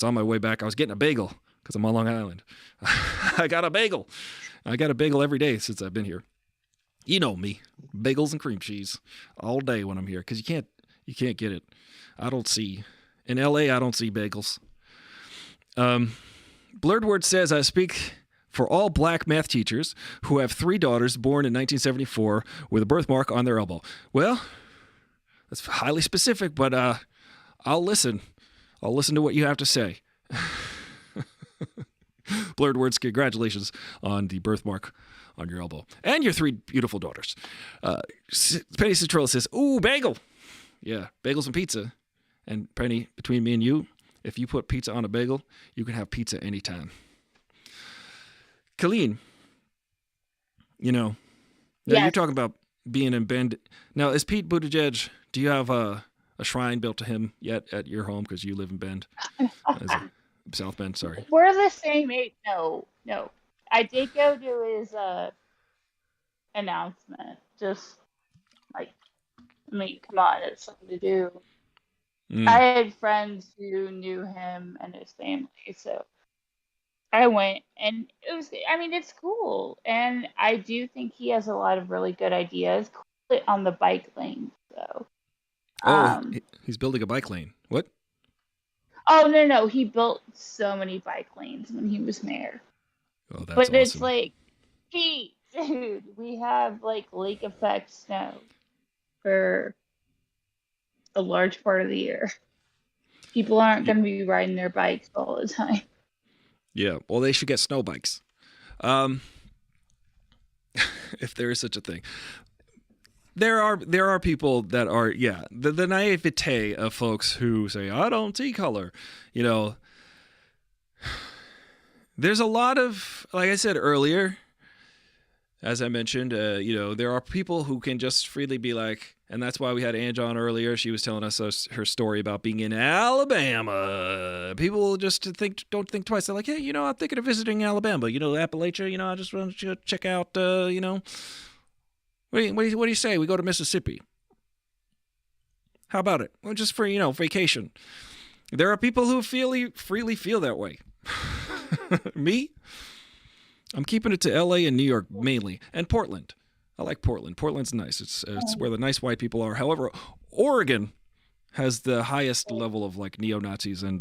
on my way back. I was getting a bagel because I'm on Long Island. I got a bagel. I got a bagel every day since I've been here. You know me, bagels and cream cheese all day when I'm here because you can't get it. I don't see in LA. I don't see bagels. Blurred Word says I speak for all black math teachers who have 3 daughters born in 1974 with a birthmark on their elbow. Well, that's highly specific, but I'll listen. I'll listen to what you have to say. Blurred Words, congratulations on the birthmark on your elbow. And your 3 beautiful daughters. Penny Citrella says, ooh, bagel. Yeah, bagels and pizza. And Penny, between me and you, if you put pizza on a bagel, you can have pizza anytime. Colleen, now Yes. you're talking about being in Bend. Now, is Pete Buttigieg, do you have a shrine built to him yet at your home? Because you live in Bend. South Bend, sorry. We're the same age. No. I did go to his announcement. Just like, come on, it's something to do. I had friends who knew him and his family, so I went, and it's cool. And I do think he has a lot of really good ideas. Cool on the bike lane, though. He's building a bike lane. What? Oh, no. He built so many bike lanes when he was mayor. Oh, that's but awesome. It's like, Pete, dude, we have like lake effect snow for a large part of the year. People aren't going to be riding their bikes all the time. Yeah, well, they should get snow bikes. If there is such a thing. There are people that are, the naivete of folks who say, I don't see color. There's a lot of, like I said earlier, as I mentioned, there are people who can just freely be like, and that's why we had Ange on earlier. She was telling us her story about being in Alabama. People just don't think twice. They're like, hey, I'm thinking of visiting Alabama. Appalachia. I just want to check out. What do you say? We go to Mississippi. How about it? Well, just for vacation. There are people who freely feel that way. Me, I'm keeping it to L.A. and New York mainly, and Portland. I like Portland. Portland's nice. It's where the nice white people are. However, Oregon has the highest level of like neo-Nazis and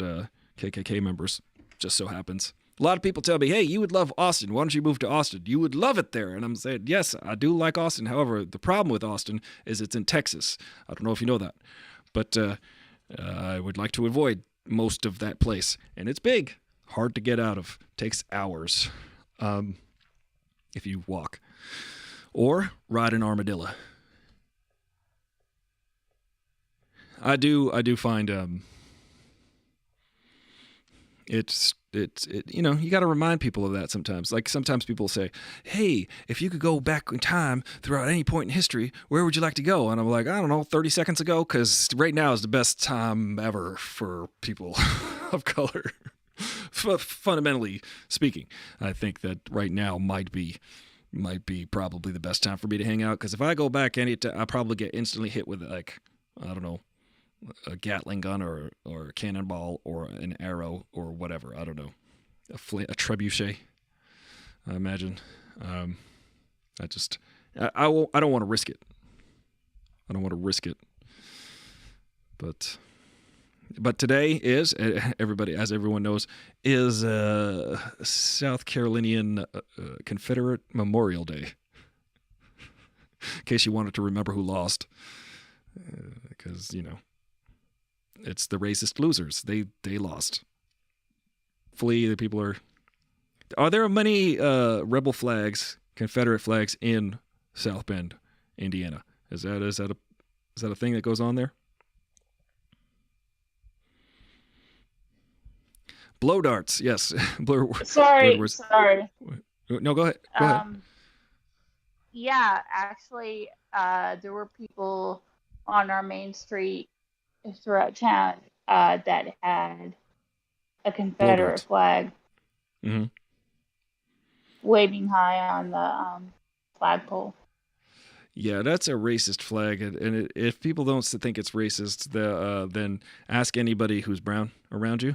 KKK members. Just so happens. A lot of people tell me, hey, you would love Austin. Why don't you move to Austin? You would love it there. And I'm saying, yes, I do like Austin. However, the problem with Austin is it's in Texas. I don't know if you know that. But I would like to avoid most of that place. And it's big. Hard to get out of. Takes hours if you walk. Or ride an armadillo. I do find it's you got to remind people of that sometimes. Like sometimes people say, hey, if you could go back in time throughout any point in history, where would you like to go? And I'm like, I don't know, 30 seconds ago, because right now is the best time ever for people of color. Fundamentally speaking, I think that right now might be probably the best time for me to hang out, because if I go back I'll probably get instantly hit with like, I don't know, a Gatling gun or a cannonball or an arrow or whatever. I don't know, a trebuchet, I imagine. I don't want to risk it. I don't want to risk it. But today is, as everyone knows, is South Carolinian Confederate Memorial Day. In case you wanted to remember who lost. Because, it's the racist losers. They lost. Hopefully the people are there many rebel flags, Confederate flags in South Bend, Indiana? Is that a thing that goes on there? Blow darts, yes. Sorry. No, go ahead. Yeah, actually, there were people on our main street throughout town that had a Confederate flag waving high on the flagpole. Yeah, that's a racist flag, and if people don't think it's racist, then ask anybody who's brown around you.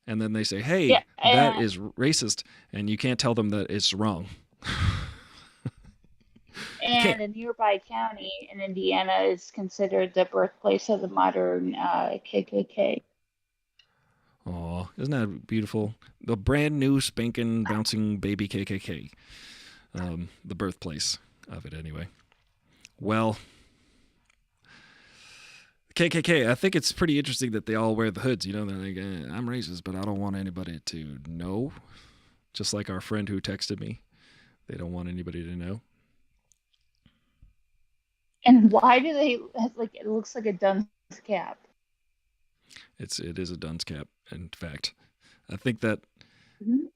And then they say, hey, that is racist. And you can't tell them that it's wrong. And a nearby county in Indiana is considered the birthplace of the modern KKK. Oh, isn't that beautiful? The brand new spanking bouncing baby KKK. The birthplace of it anyway. Well, KKK, I think it's pretty interesting that they all wear the hoods. They're like, I'm racist, but I don't want anybody to know. Just like our friend who texted me. They don't want anybody to know. And why do they, it looks like a dunce cap? It is a dunce cap. In fact, I think that Mhm.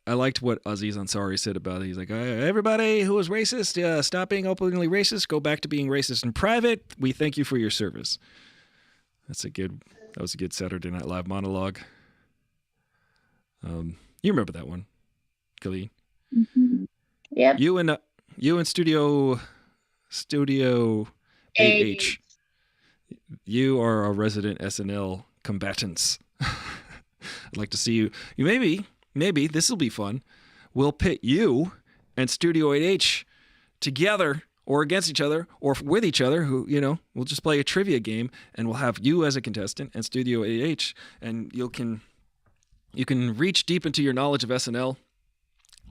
I liked what Aziz Ansari said about it. He's like, everybody who is racist, stop being openly racist. Go back to being racist in private. We thank you for your service. That was a good Saturday Night Live monologue. You remember that one, Colleen? Mm-hmm. Yep. You and Studio AH. You are our resident SNL combatants. I'd like to see you. Maybe this will be fun. We'll pit you and Studio 8H together or against each other or with each other. We'll just play a trivia game and we'll have you as a contestant and Studio 8H, and you can reach deep into your knowledge of SNL.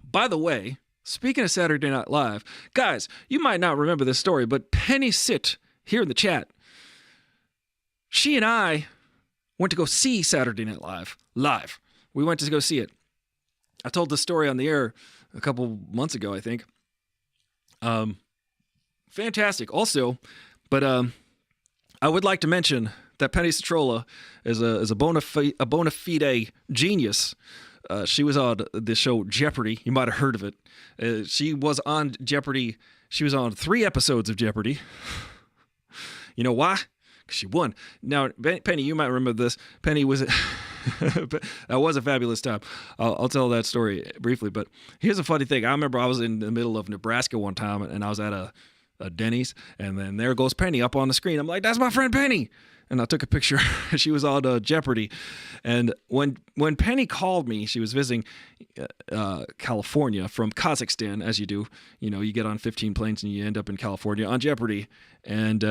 By the way, speaking of Saturday Night Live, guys, you might not remember this story, but Penny Sit here in the chat, she and I went to go see Saturday Night Live. We went to go see it. I told this story on the air a couple months ago, I think. Fantastic. Also, but I would like to mention that Penny Citrola is a bona fide genius. She was on the show Jeopardy. You might have heard of it. She was on Jeopardy. She was on 3 episodes of Jeopardy. You know why? Because she won. Now, Penny, you might remember this. Penny was... that was a fabulous time. I'll tell that story briefly, but here's a funny thing. I remember I was in the middle of Nebraska one time, and I was at a Denny's, and then there goes Penny up on the screen. I'm like, that's my friend Penny. And I took a picture. She was on Jeopardy. And when Penny called me, she was visiting California from Kazakhstan, as you do. You get on 15 planes and you end up in California on Jeopardy. And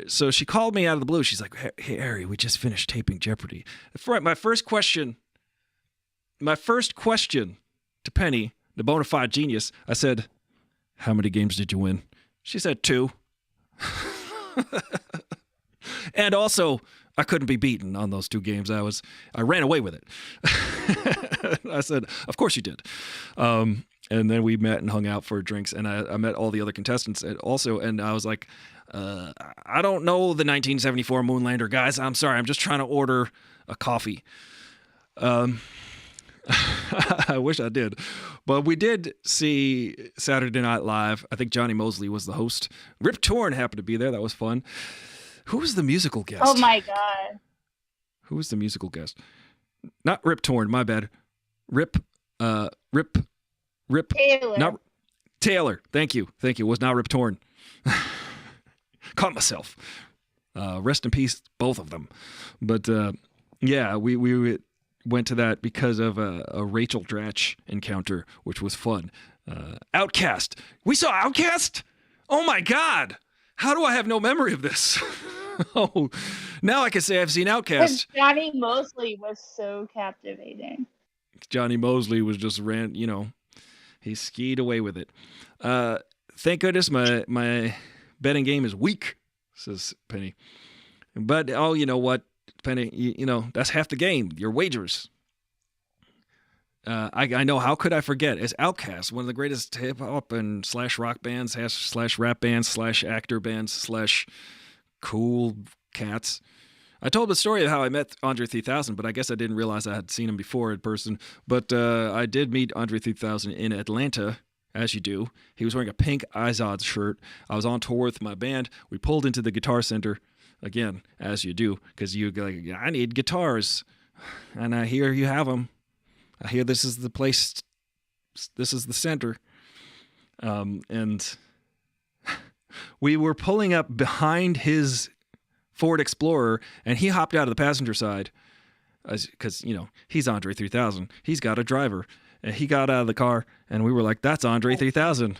so she called me out of the blue. She's like, hey, Ari, we just finished taping Jeopardy. My first question to Penny, the bona fide genius, I said, how many games did you win? She said 2. And also, I couldn't be beaten on those 2 games. I ran away with it. I said, of course you did. And then we met and hung out for drinks, and I met all the other contestants also. And I was like, I don't know the 1974 Moonlander, guys. I'm sorry. I'm just trying to order a coffee. I wish I did. But we did see Saturday Night Live. I think Johnny Mosley was the host. Rip Torn happened to be there. That was fun. Who was the musical guest? Oh my God. Who was the musical guest? Not Rip Torn, my bad. Rip. Taylor. Not Taylor. Thank you. It was not Rip Torn. Caught myself. Rest in peace, both of them. But yeah, we went to that because of a Rachel Dratch encounter, which was fun. Outcast. We saw Outcast? Oh my God. How do I have no memory of this? Oh, now I can say I've seen Outcast. Johnny Mosley was so captivating. Johnny Mosley was just he skied away with it. Thank goodness my betting game is weak, says Penny. But, you know what, Penny, that's half the game, your wagers. I know, how could I forget? It's Outkast, one of the greatest hip-hop and /rock bands, /rap bands, /actor bands, /cool cats. I told the story of how I met Andre 3000, but I guess I didn't realize I had seen him before in person. But I did meet Andre 3000 in Atlanta, as you do. He was wearing a pink Izod shirt. I was on tour with my band. We pulled into the Guitar Center, again, as you do, because you go, I need guitars. And I hear you have them. I hear this is the place, this is the center. And we were pulling up behind his Ford Explorer, and he hopped out of the passenger side because, he's Andre 3000. He's got a driver. And he got out of the car, and we were like, that's Andre 3000.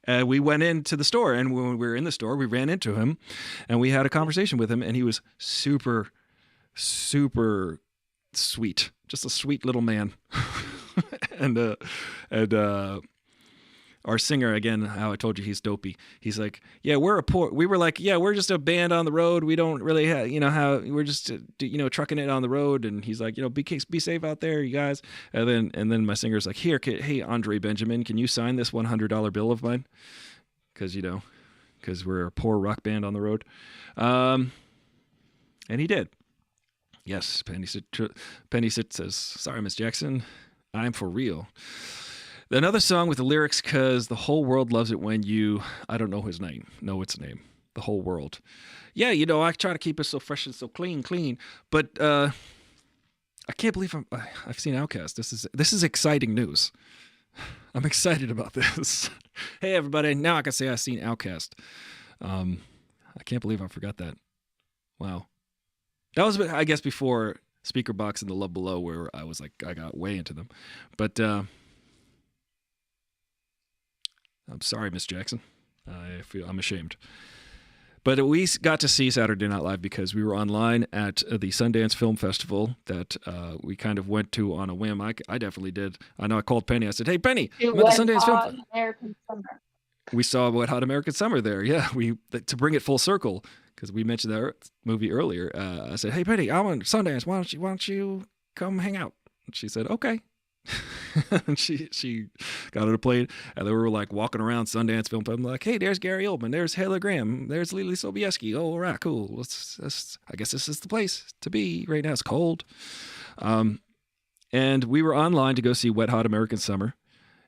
And we went into the store, and when we were in the store, we ran into him, and we had a conversation with him, and he was super, super sweet. Just a sweet little man. and our singer, again, how I told you he's dopey. He's like, we were like, we're just a band on the road. We don't really have, we're just, trucking it on the road. And he's like, be safe out there, you guys. And then my singer's like, hey, Andre Benjamin, can you sign this $100 bill of mine? Because we're a poor rock band on the road. And he did. Yes, Penny Sit says, sorry, Miss Jackson, I'm for real. Another song with the lyrics, because the whole world loves it when you, I don't know his name. No, its name. The whole world. Yeah, I try to keep it so fresh and so clean. But I can't believe I've seen Outkast. This is exciting news. I'm excited about this. Hey, everybody. Now I can say I've seen Outkast. I can't believe I forgot that. Wow. That was, I guess, before Speaker Box and The Love Below, where I was like, I got way into them. But I'm sorry, Miss Jackson. I'm ashamed. But we got to see Saturday Night Live because we were online at the Sundance Film Festival that we kind of went to on a whim. I definitely did. I know I called Penny. I said, hey, Penny, I'm at the Sundance Film American Summer. We saw Wet Hot American Summer there. Yeah, to bring it full circle, because we mentioned that movie earlier. I said, hey, Penny, I'm on Sundance. Why don't you come hang out? And she said, okay. And she got on a plane, and then we were like walking around Sundance Film. I'm like, hey, there's Gary Oldman, there's Hela Graham, there's Lily Sobieski. Oh, all right, cool. I guess this is the place to be right now. It's cold. And we were online to go see Wet Hot American Summer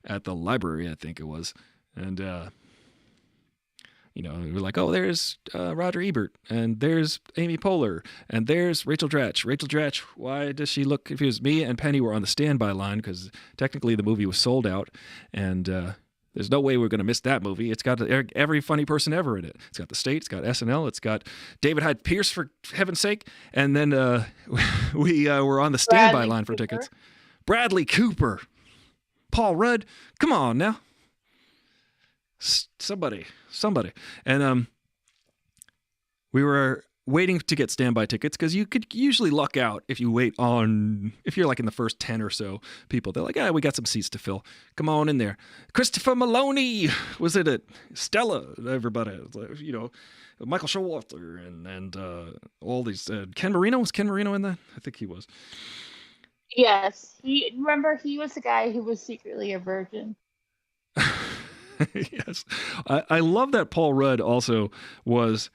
at the library, I think it was. And we were like, oh, there's Roger Ebert, and there's Amy Poehler, and there's Rachel Dratch. Rachel Dratch, why does she look confused? Me and Penny were on the standby line because technically the movie was sold out, and there's no way we're going to miss that movie. It's got every funny person ever in it. It's got The State, it's got SNL, it's got David Hyde Pierce, for heaven's sake, and then we were on the standby line for tickets. Bradley Cooper, Paul Rudd, come on now. Somebody. And we were waiting to get standby tickets because you could usually luck out if you wait if you're like in the first 10 or so people. They're like, yeah, we got some seats to fill. Come on in there. Christopher Maloney was in it. Stella, everybody, Michael Showalter and all these. Ken Marino, was Ken Marino in that? I think he was. Yes. He was the guy who was secretly a virgin. Yes. I love that Paul Rudd also was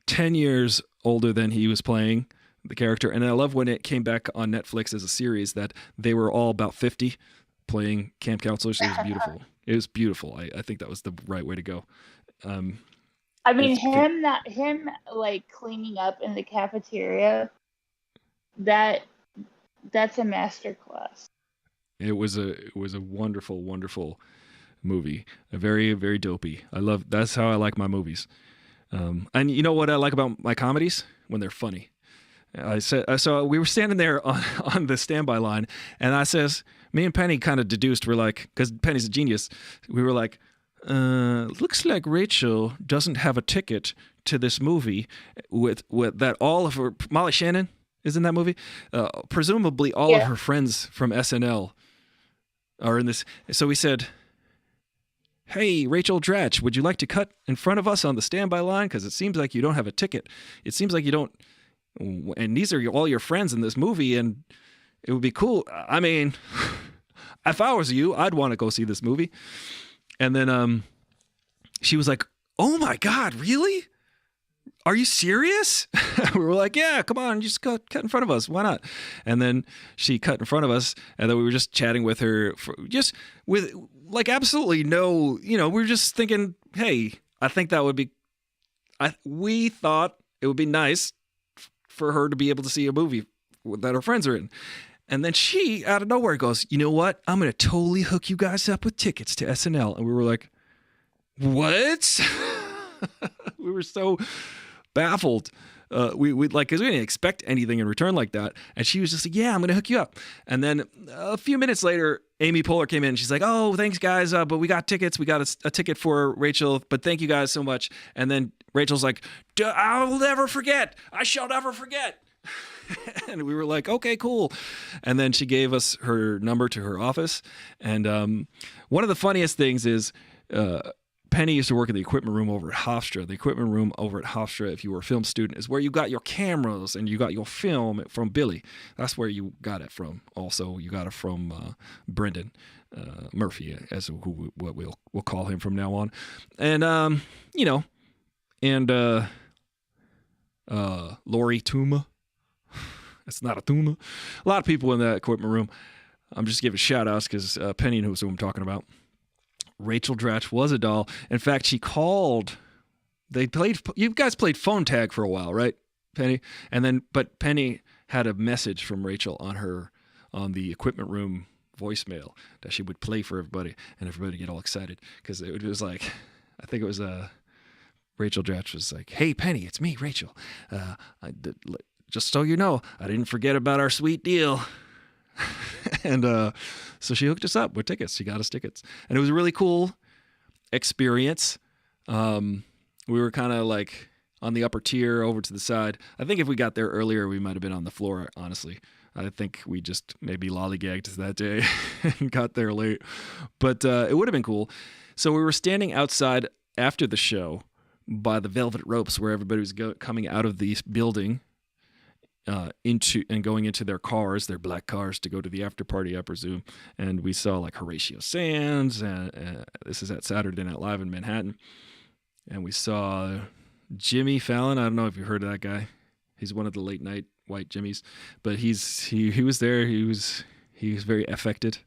10 years older than he was playing the character. And I love when it came back on Netflix as a series that they were all about 50 playing camp counselors. It was beautiful. It was beautiful. I think that was the right way to go. Him like cleaning up in the cafeteria, that's a masterclass. It was a wonderful, wonderful movie. A very, very dopey. That's how I like my movies. And you know what I like about my comedies? When they're funny. So we were standing there on the standby line, and me and Penny kind of deduced, we're like, because Penny's a genius, we were like, looks like Rachel doesn't have a ticket to this movie with that all of her, Molly Shannon is in that movie. Presumably all of her friends from SNL are in this. So we said, hey, Rachel Dratch, would you like to cut in front of us on the standby line? Because it seems like you don't have a ticket. It seems like you don't. And these are all your friends in this movie, and it would be cool. I mean, if I was you, I'd want to go see this movie. And then she was like, oh my God, really? Are you serious? We were like, yeah, come on, just cut in front of us. Why not? And then she cut in front of us, and then we were just chatting with her, with like absolutely no, we were just thinking, hey, I think that would be, we thought it would be nice for her to be able to see a movie that her friends are in. And then she, out of nowhere, goes, you know what? I'm going to totally hook you guys up with tickets to SNL. And we were like, what? We were so baffled. Because we didn't expect anything in return like that. And she was just like, yeah, I'm going to hook you up. And then a few minutes later, Amy Poehler came in and she's like, oh, thanks guys. But we got tickets. We got a ticket for Rachel, but thank you guys so much. And then Rachel's like, I'll never forget. I shall never forget. And we were like, okay, cool. And then she gave us her number to her office. And one of the funniest things is, Penny used to work in the equipment room over at Hofstra. The equipment room over at Hofstra, if you were a film student, is where you got your cameras and you got your film from Billy. That's where you got it from. Also, you got it from Brendan Murphy, as what we'll call him from now on. And Lori Tuma It's not a tuna. A lot of people in that equipment room. I'm just giving shout outs because Penny knows who I'm talking about. Rachel Dratch was a doll. In fact, she called. You guys played phone tag for a while, right, Penny? But Penny had a message from Rachel on the equipment room voicemail that she would play for everybody, and everybody get all excited because it was like, I think it was Rachel Dratch was like, "Hey Penny, it's me, Rachel. Just so you know, I didn't forget about our sweet deal." And so she hooked us up with tickets. She got us tickets, and it was a really cool experience. We were kind of like on the upper tier over to the side. I think if we got there earlier, we might have been on the floor, honestly. I think we just maybe lollygagged that day and got there late. But it would have been cool. So we were standing outside after the show by the velvet ropes where everybody was coming out of the building going into their cars, their black cars, to go to the after party, I presume. And we saw like Horatio Sands, and this is at Saturday Night Live in Manhattan. And we saw Jimmy Fallon. I don't know if you heard of that guy. He's one of the late night white Jimmys, but he was there. He was very affected.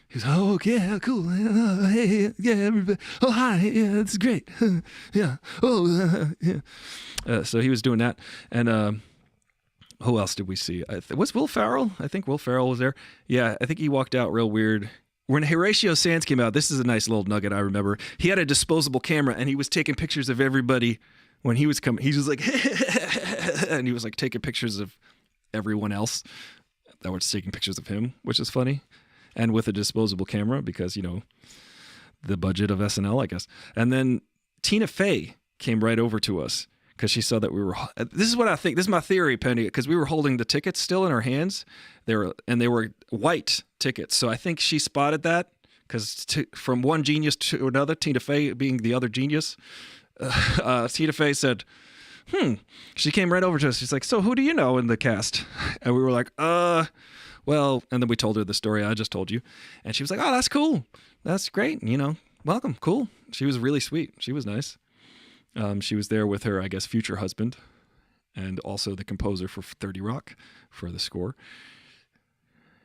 He was, "Oh yeah, cool. Hey, yeah, everybody. Oh hi, yeah, it's great. Yeah. Oh yeah." So he was doing that, and who else did we see? Was Will Ferrell? I think Will Ferrell was there. Yeah, I think he walked out real weird. When Horatio Sands came out, this is a nice little nugget I remember. He had a disposable camera, and he was taking pictures of everybody when he was coming. He was like, and he was like taking pictures of everyone else that was taking pictures of him, which is funny. And with a disposable camera because, the budget of SNL, I guess. And then Tina Fey came right over to us because she saw that we were. This is what I think. This is my theory, Penny, because we were holding the tickets still in our hands. They were white tickets. So I think she spotted that because from one genius to another, Tina Fey being the other genius, Tina Fey said, She came right over to us. She's like, "So who do you know in the cast?" And we were like, well, and then we told her the story I just told you. And she was like, "Oh, that's cool. That's great. Welcome. Cool." She was really sweet. She was nice. She was there with her, I guess, future husband and also the composer for 30 Rock for the score.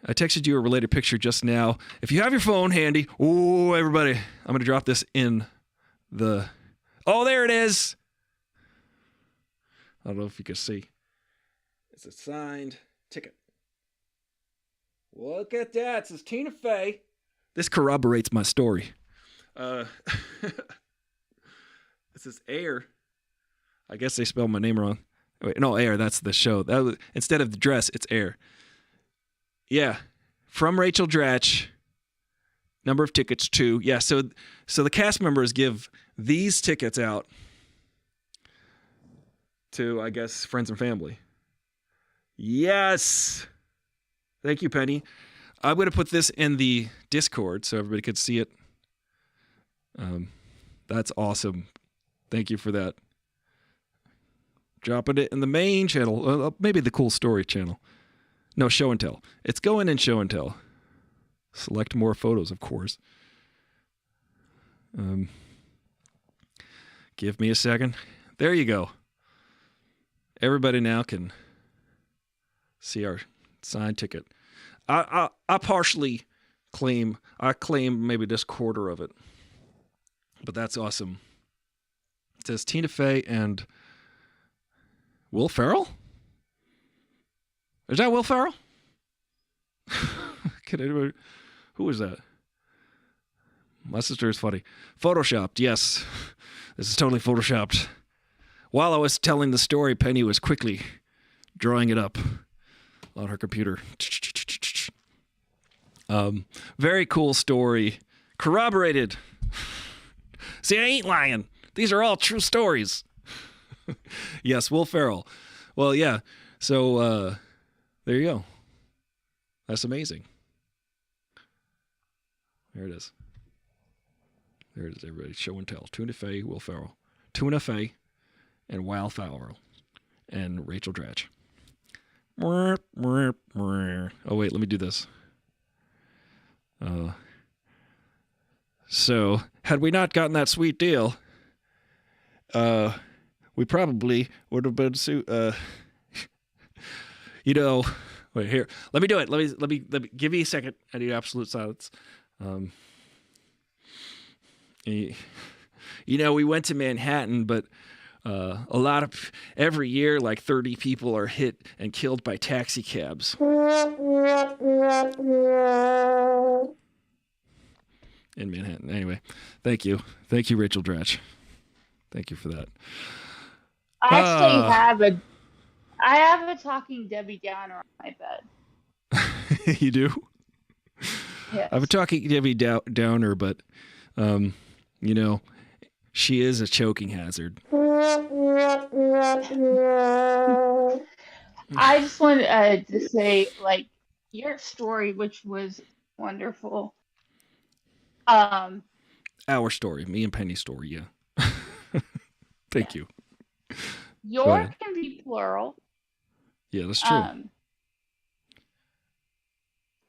I texted you a related picture just now. If you have your phone handy, everybody, I'm going to drop this in the... Oh, there it is. I don't know if you can see. It's a signed ticket. Look at that. It says Tina Fey. This corroborates my story. It says Air. I guess they spelled my name wrong. Wait, no, Air. That's the show. Instead of the dress, it's Air. Yeah. From Rachel Dratch. Number of tickets, 2. Yeah, so the cast members give these tickets out to, I guess, friends and family. Yes. Thank you, Penny. I'm going to put this in the Discord so everybody could see it. That's awesome. Thank you for that. Dropping it in the main channel. Maybe the Cool Story channel. No, Show and Tell. It's going in Show and Tell. Select more photos, of course. Give me a second. There you go. Everybody now can see our signed ticket. I partially claim maybe this quarter of it. But that's awesome. It says Tina Fey and Will Ferrell? Is that Will Ferrell? Who is that? My sister is funny. Photoshopped, yes. This is totally photoshopped. While I was telling the story, Penny was quickly drawing it up on her computer. Very cool story. Corroborated. See, I ain't lying. These are all true stories. Yes, Will Ferrell. Well, yeah. So, there you go. That's amazing. There it is. There it is, everybody. Show and Tell. Tina Fey, Will Ferrell. Tina Fey and Will Ferrell and Rachel Dratch. Oh, wait, let me do this. So, had we not gotten that sweet deal, we probably would have been You know, wait here. Let me do it. Let me give me a second. I need absolute silence. You know, we went to Manhattan, but a lot of every year, like 30 people are hit and killed by taxi cabs in Manhattan. Anyway, thank you, Rachel Dratch. Thank you for that. I actually I have a talking Debbie Downer on my bed. You do? Yes. I have a talking Debbie Downer, but you know, she is a choking hazard. I just wanted to say, like, your story, which was wonderful. Our story, me and Penny's story, yeah. Thank you. Your can be plural. Yeah, that's true.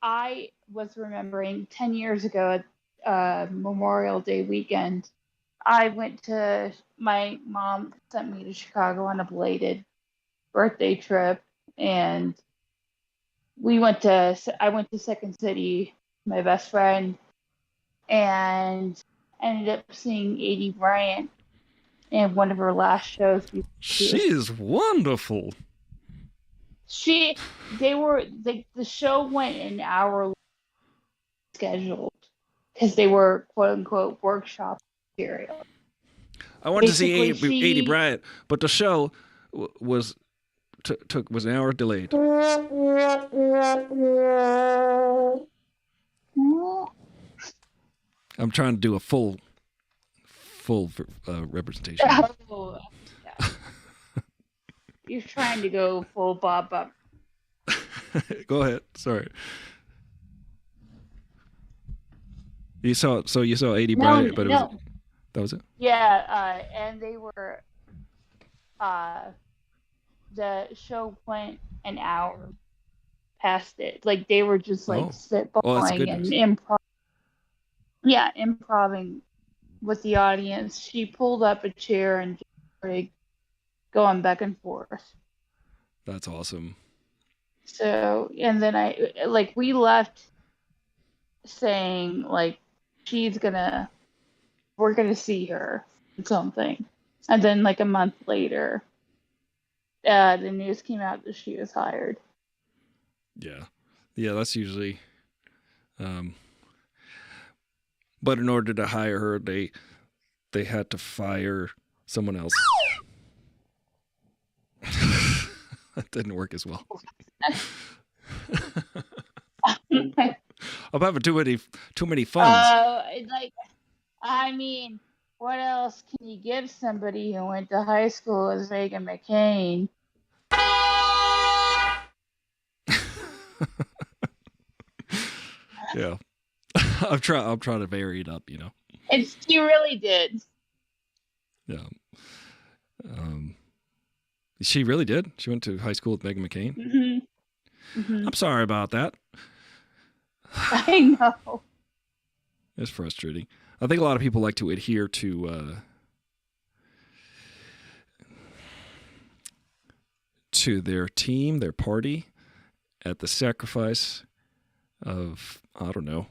I was remembering 10 years ago at Memorial Day weekend, I went to, my mom sent me to Chicago on a belated birthday trip, and I went to Second City, my best friend, and ended up seeing Adie Bryant in one of her last shows. She is wonderful. The show went an hour scheduled because they were quote unquote workshop material. I wanted to see Adie Bryant, but the show was an hour delayed. I'm trying to do a full representation. Oh, yeah. You're trying to go full Bob up. Go ahead. Sorry. You saw Adie Bryant, but that was it. Yeah, and they were. The show went an hour past it. Like they were just like spitballing and improv. Yeah, improving with the audience. She pulled up a chair and just started going back and forth. That's awesome. So, and then we left saying like we're gonna see her or something, and then like a month later, the news came out that she was hired. Yeah, that's usually. But in order to hire her, they had to fire someone else. That didn't work as well. I'm having too many funds. I mean, what else can you give somebody who went to high school as Meghan McCain? Yeah. I'm trying to vary it up, you know. And she really did. Yeah. She really did. She went to high school with Meghan McCain. Mm-hmm. Mm-hmm. I'm sorry about that. I know. It's frustrating. I think a lot of people like to adhere to their team, their party, at the sacrifice of, I don't know,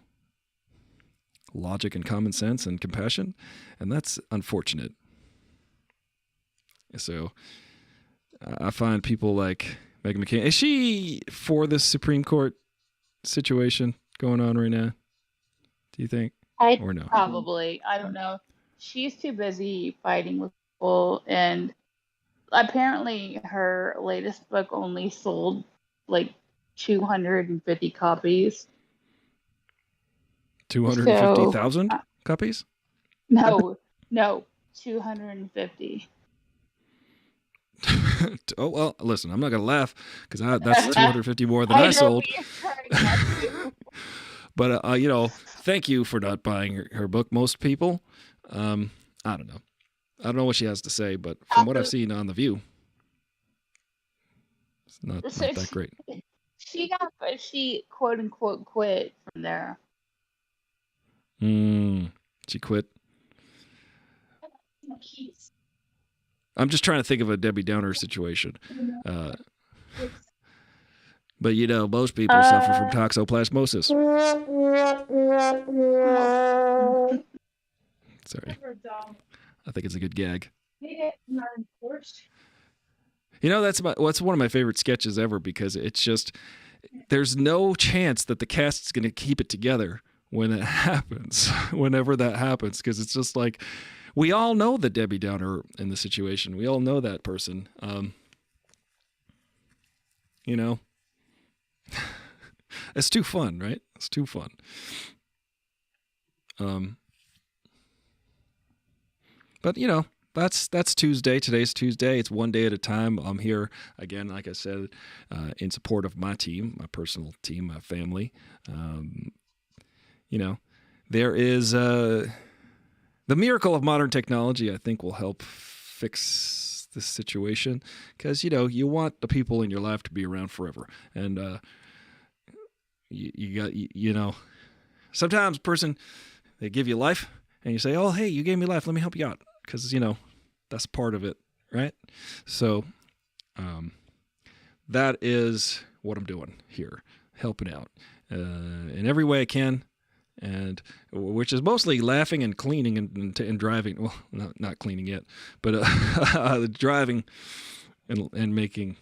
logic and common sense and compassion, and that's unfortunate. So I find people like Meghan McCain. Is she for this Supreme Court situation going on right now? Do you think? Or no? Probably. I don't know. She's too busy fighting with people, and apparently her latest book only sold like 250 copies. 250,000 copies? No, 250. Oh, well, listen, I'm not going to laugh because that's 250 more than I sold. But, you know, thank you for not buying her book. Most people, I don't know. I don't know what she has to say, but from what I've seen on The View, it's not that great. She quote unquote quit from there. She quit. I'm just trying to think of a Debbie Downer situation. But most people suffer from toxoplasmosis. Sorry. I think it's a good gag. That's one of my favorite sketches ever, because it's just, there's no chance that the cast is going to keep it together when it happens, whenever that happens, because it's just like, we all know the Debbie Downer in the situation. We all know that person. It's too fun, right? It's too fun. But that's Tuesday. Today's Tuesday. It's one day at a time. I'm here again, like I said, in support of my team, my personal team, my family. There is the miracle of modern technology, I think, will help fix this situation, because you want the people in your life to be around forever, and you got sometimes a person, they give you life, and you say, oh, hey, you gave me life, let me help you out, because that's part of it, right? So that is what I'm doing here, helping out in every way I can, and which is mostly laughing and cleaning and driving. Well, not cleaning yet, but driving and making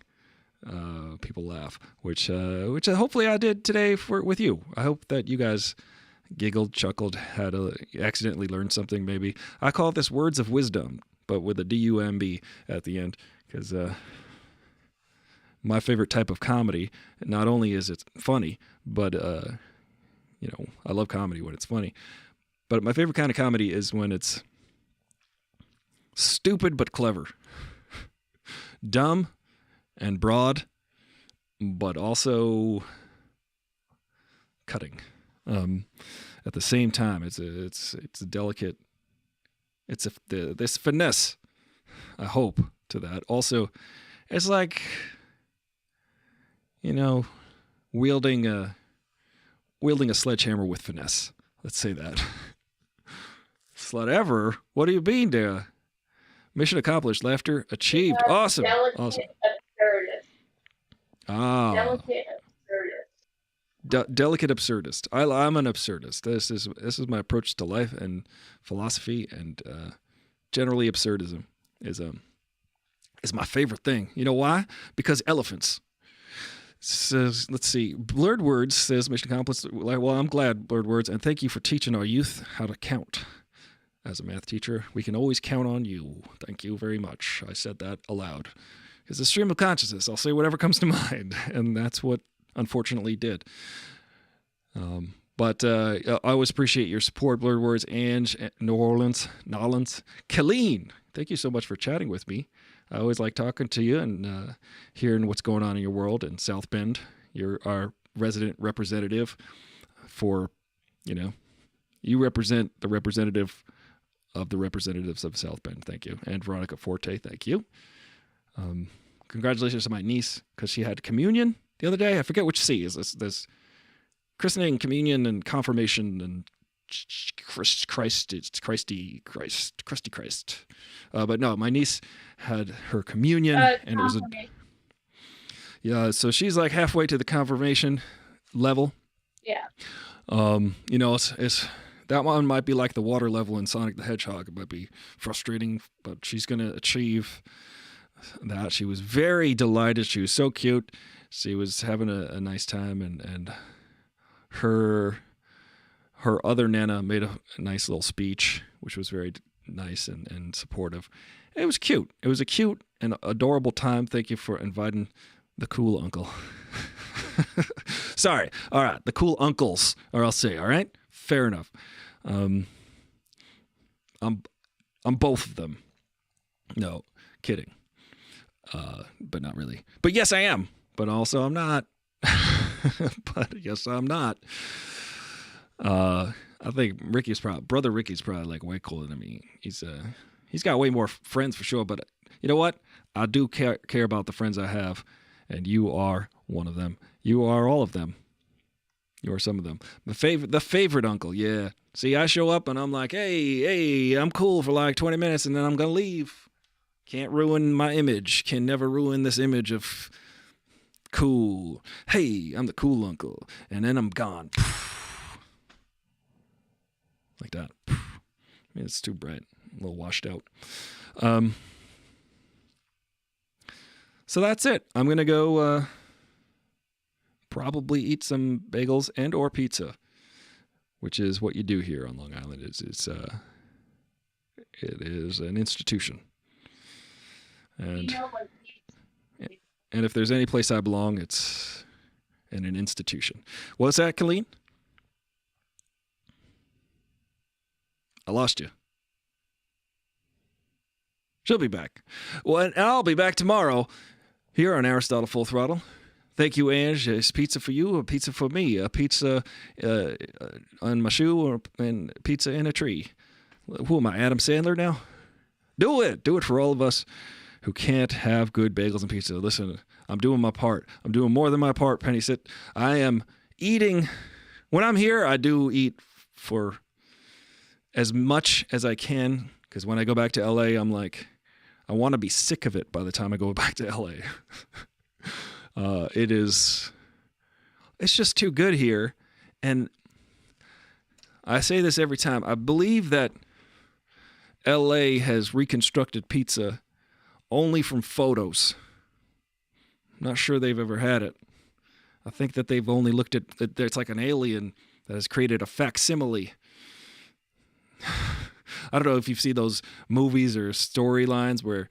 people laugh, which hopefully I did today with you. I hope that you guys giggled, chuckled, accidentally learned something. Maybe I call this words of wisdom, but with a D-U-M-B at the end, because my favorite type of comedy, not only is it funny, but I love comedy when it's funny, but my favorite kind of comedy is when it's stupid but clever, dumb and broad, but also cutting. At the same time, it's a delicate. This finesse, I hope, to that. Also, it's like wielding a sledgehammer with finesse. Let's say that. Slut-ever? What do you mean there? Mission accomplished. Laughter achieved. Awesome. Awesome. Delicate absurdist. Delicate absurdist. I'm an absurdist. This is my approach to life and philosophy, and generally absurdism is my favorite thing. You know why? Because elephants. Says, let's see, Blurred Words says, mission accomplished. Well, I'm glad, Blurred Words, and thank you for teaching our youth how to count. As a math teacher, we can always count on you. Thank you very much. I said that aloud. Because the stream of consciousness, I'll say whatever comes to mind, and that's what unfortunately did. But I always appreciate your support, Blurred Words, Ange, Nolans, Colleen. Thank you so much for chatting with me. I always like talking to you and hearing what's going on in your world in South Bend. You're our resident representative for, you represent the representative of the representatives of South Bend. Thank you. And Veronica Forte, thank you. Congratulations to my niece, because she had communion the other day. I forget which C is this. There's christening, communion, and confirmation, and Christy Christ. But no, my niece had her communion, and it was so she's like halfway to the confirmation level. Yeah. It's that one might be like the water level in Sonic the Hedgehog. It might be frustrating, but she's gonna achieve that. She was very delighted. She was so cute. She was having a nice time, and her other Nana made a nice little speech, which was very nice and supportive. It was cute. It was a cute and adorable time. Thank you for inviting the cool uncle. Sorry. All right. The cool uncles, or I'll say, all right? Fair enough. I'm both of them. No, kidding. But not really. But yes, I am. But also I'm not. But yes, I'm not. I think Brother Ricky's probably like way cooler than me. He's got way more friends for sure, but you know what? I do care about the friends I have, and you are one of them. You are all of them. You are some of them. The favorite uncle, yeah. See, I show up and I'm like, hey, I'm cool for like 20 minutes and then I'm going to leave. Can't ruin my image. Can never ruin this image of cool. Hey, I'm the cool uncle. And then I'm gone. Like that. It's too bright. A little washed out. So that's it. I'm going to go probably eat some bagels and or pizza, which is what you do here on Long Island. It is an institution. And if there's any place I belong, it's in an institution. What's that, Colleen? I lost you. She'll be back. Well, and I'll be back tomorrow here on Aristotle Full Throttle. Thank you, Ange. It's pizza for you, a pizza for me, a pizza on my shoe, and pizza in a tree. Who am I, Adam Sandler now? Do it. Do it for all of us who can't have good bagels and pizza. Listen, I'm doing my part. I'm doing more than my part, Penny Sit. I am eating. When I'm here, I do eat for as much as I can, because when I go back to LA, I'm like, I want to be sick of it by the time I go back to LA. It's just too good here. And I say this every time. I believe that LA has reconstructed pizza only from photos. I'm not sure they've ever had it. I think that they've only looked at it. It's like an alien that has created a facsimile. I don't know if you've seen those movies or storylines where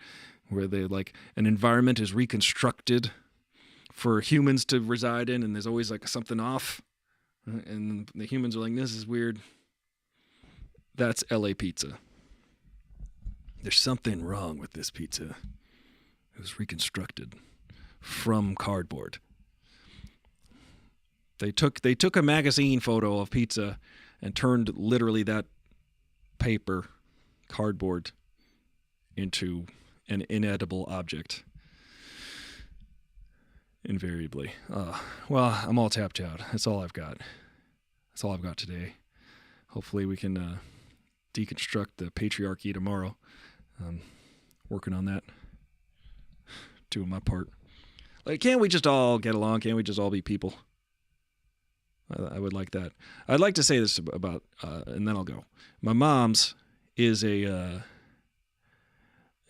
they like an environment is reconstructed for humans to reside in, and there's always like something off, and the humans are like, this is weird. That's LA pizza. There's something wrong with this pizza. It was reconstructed from cardboard. They took a magazine photo of pizza and turned literally that paper, cardboard, into an inedible object. Invariably. Well, I'm all tapped out. That's all I've got. That's all I've got today. Hopefully we can deconstruct the patriarchy tomorrow. Working on that. Doing my part. Like, can't we just all get along? Can't we just all be people? I would like that. I'd like to say this about, and then I'll go. My mom's is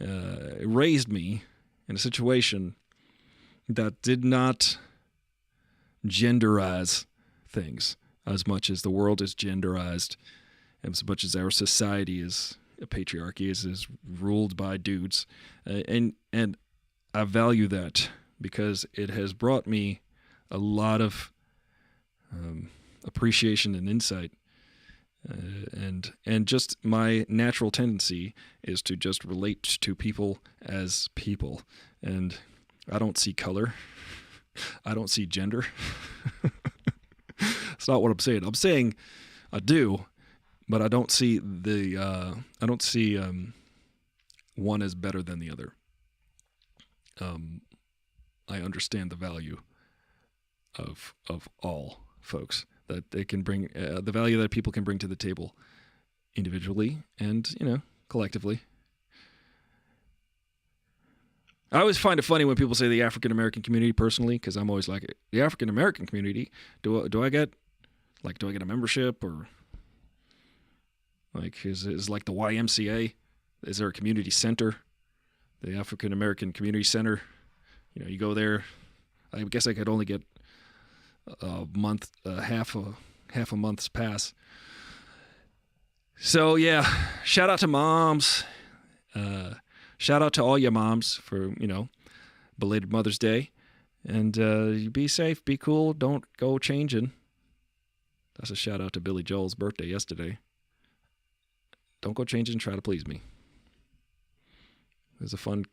raised me in a situation that did not genderize things as much as the world is genderized, and as much as our society is a patriarchy is ruled by dudes, and I value that because it has brought me a lot of appreciation and insight, and just my natural tendency is to just relate to people as people, and I don't see color, I don't see gender. It's not what I'm saying. I'm saying I do, but I don't see one as better than the other. I understand the value of all folks, that they can bring the value that people can bring to the table individually and, collectively. I always find it funny when people say the African American community personally, because I'm always like, the African American community, do I get a membership, or like is like the YMCA? Is there a community center? The African American Community Center. You go there. I guess I could only get a month, half a month's pass. So yeah, shout out to moms. Shout out to all your moms for, belated Mother's Day. And be safe, be cool, don't go changing. That's a shout out to Billy Joel's birthday yesterday. Don't go changing, try to please me. It was a fun...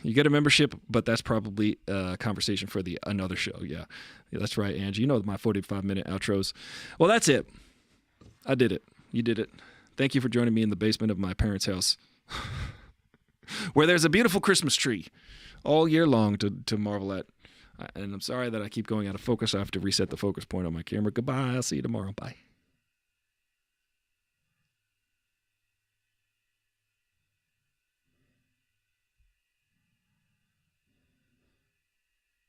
You get a membership, but that's probably a conversation for another show. Yeah, that's right, Angie. You know my 45-minute outros. Well, that's it. I did it. You did it. Thank you for joining me in the basement of my parents' house, where there's a beautiful Christmas tree all year long to marvel at. And I'm sorry that I keep going out of focus. I have to reset the focus point on my camera. Goodbye. I'll see you tomorrow. Bye.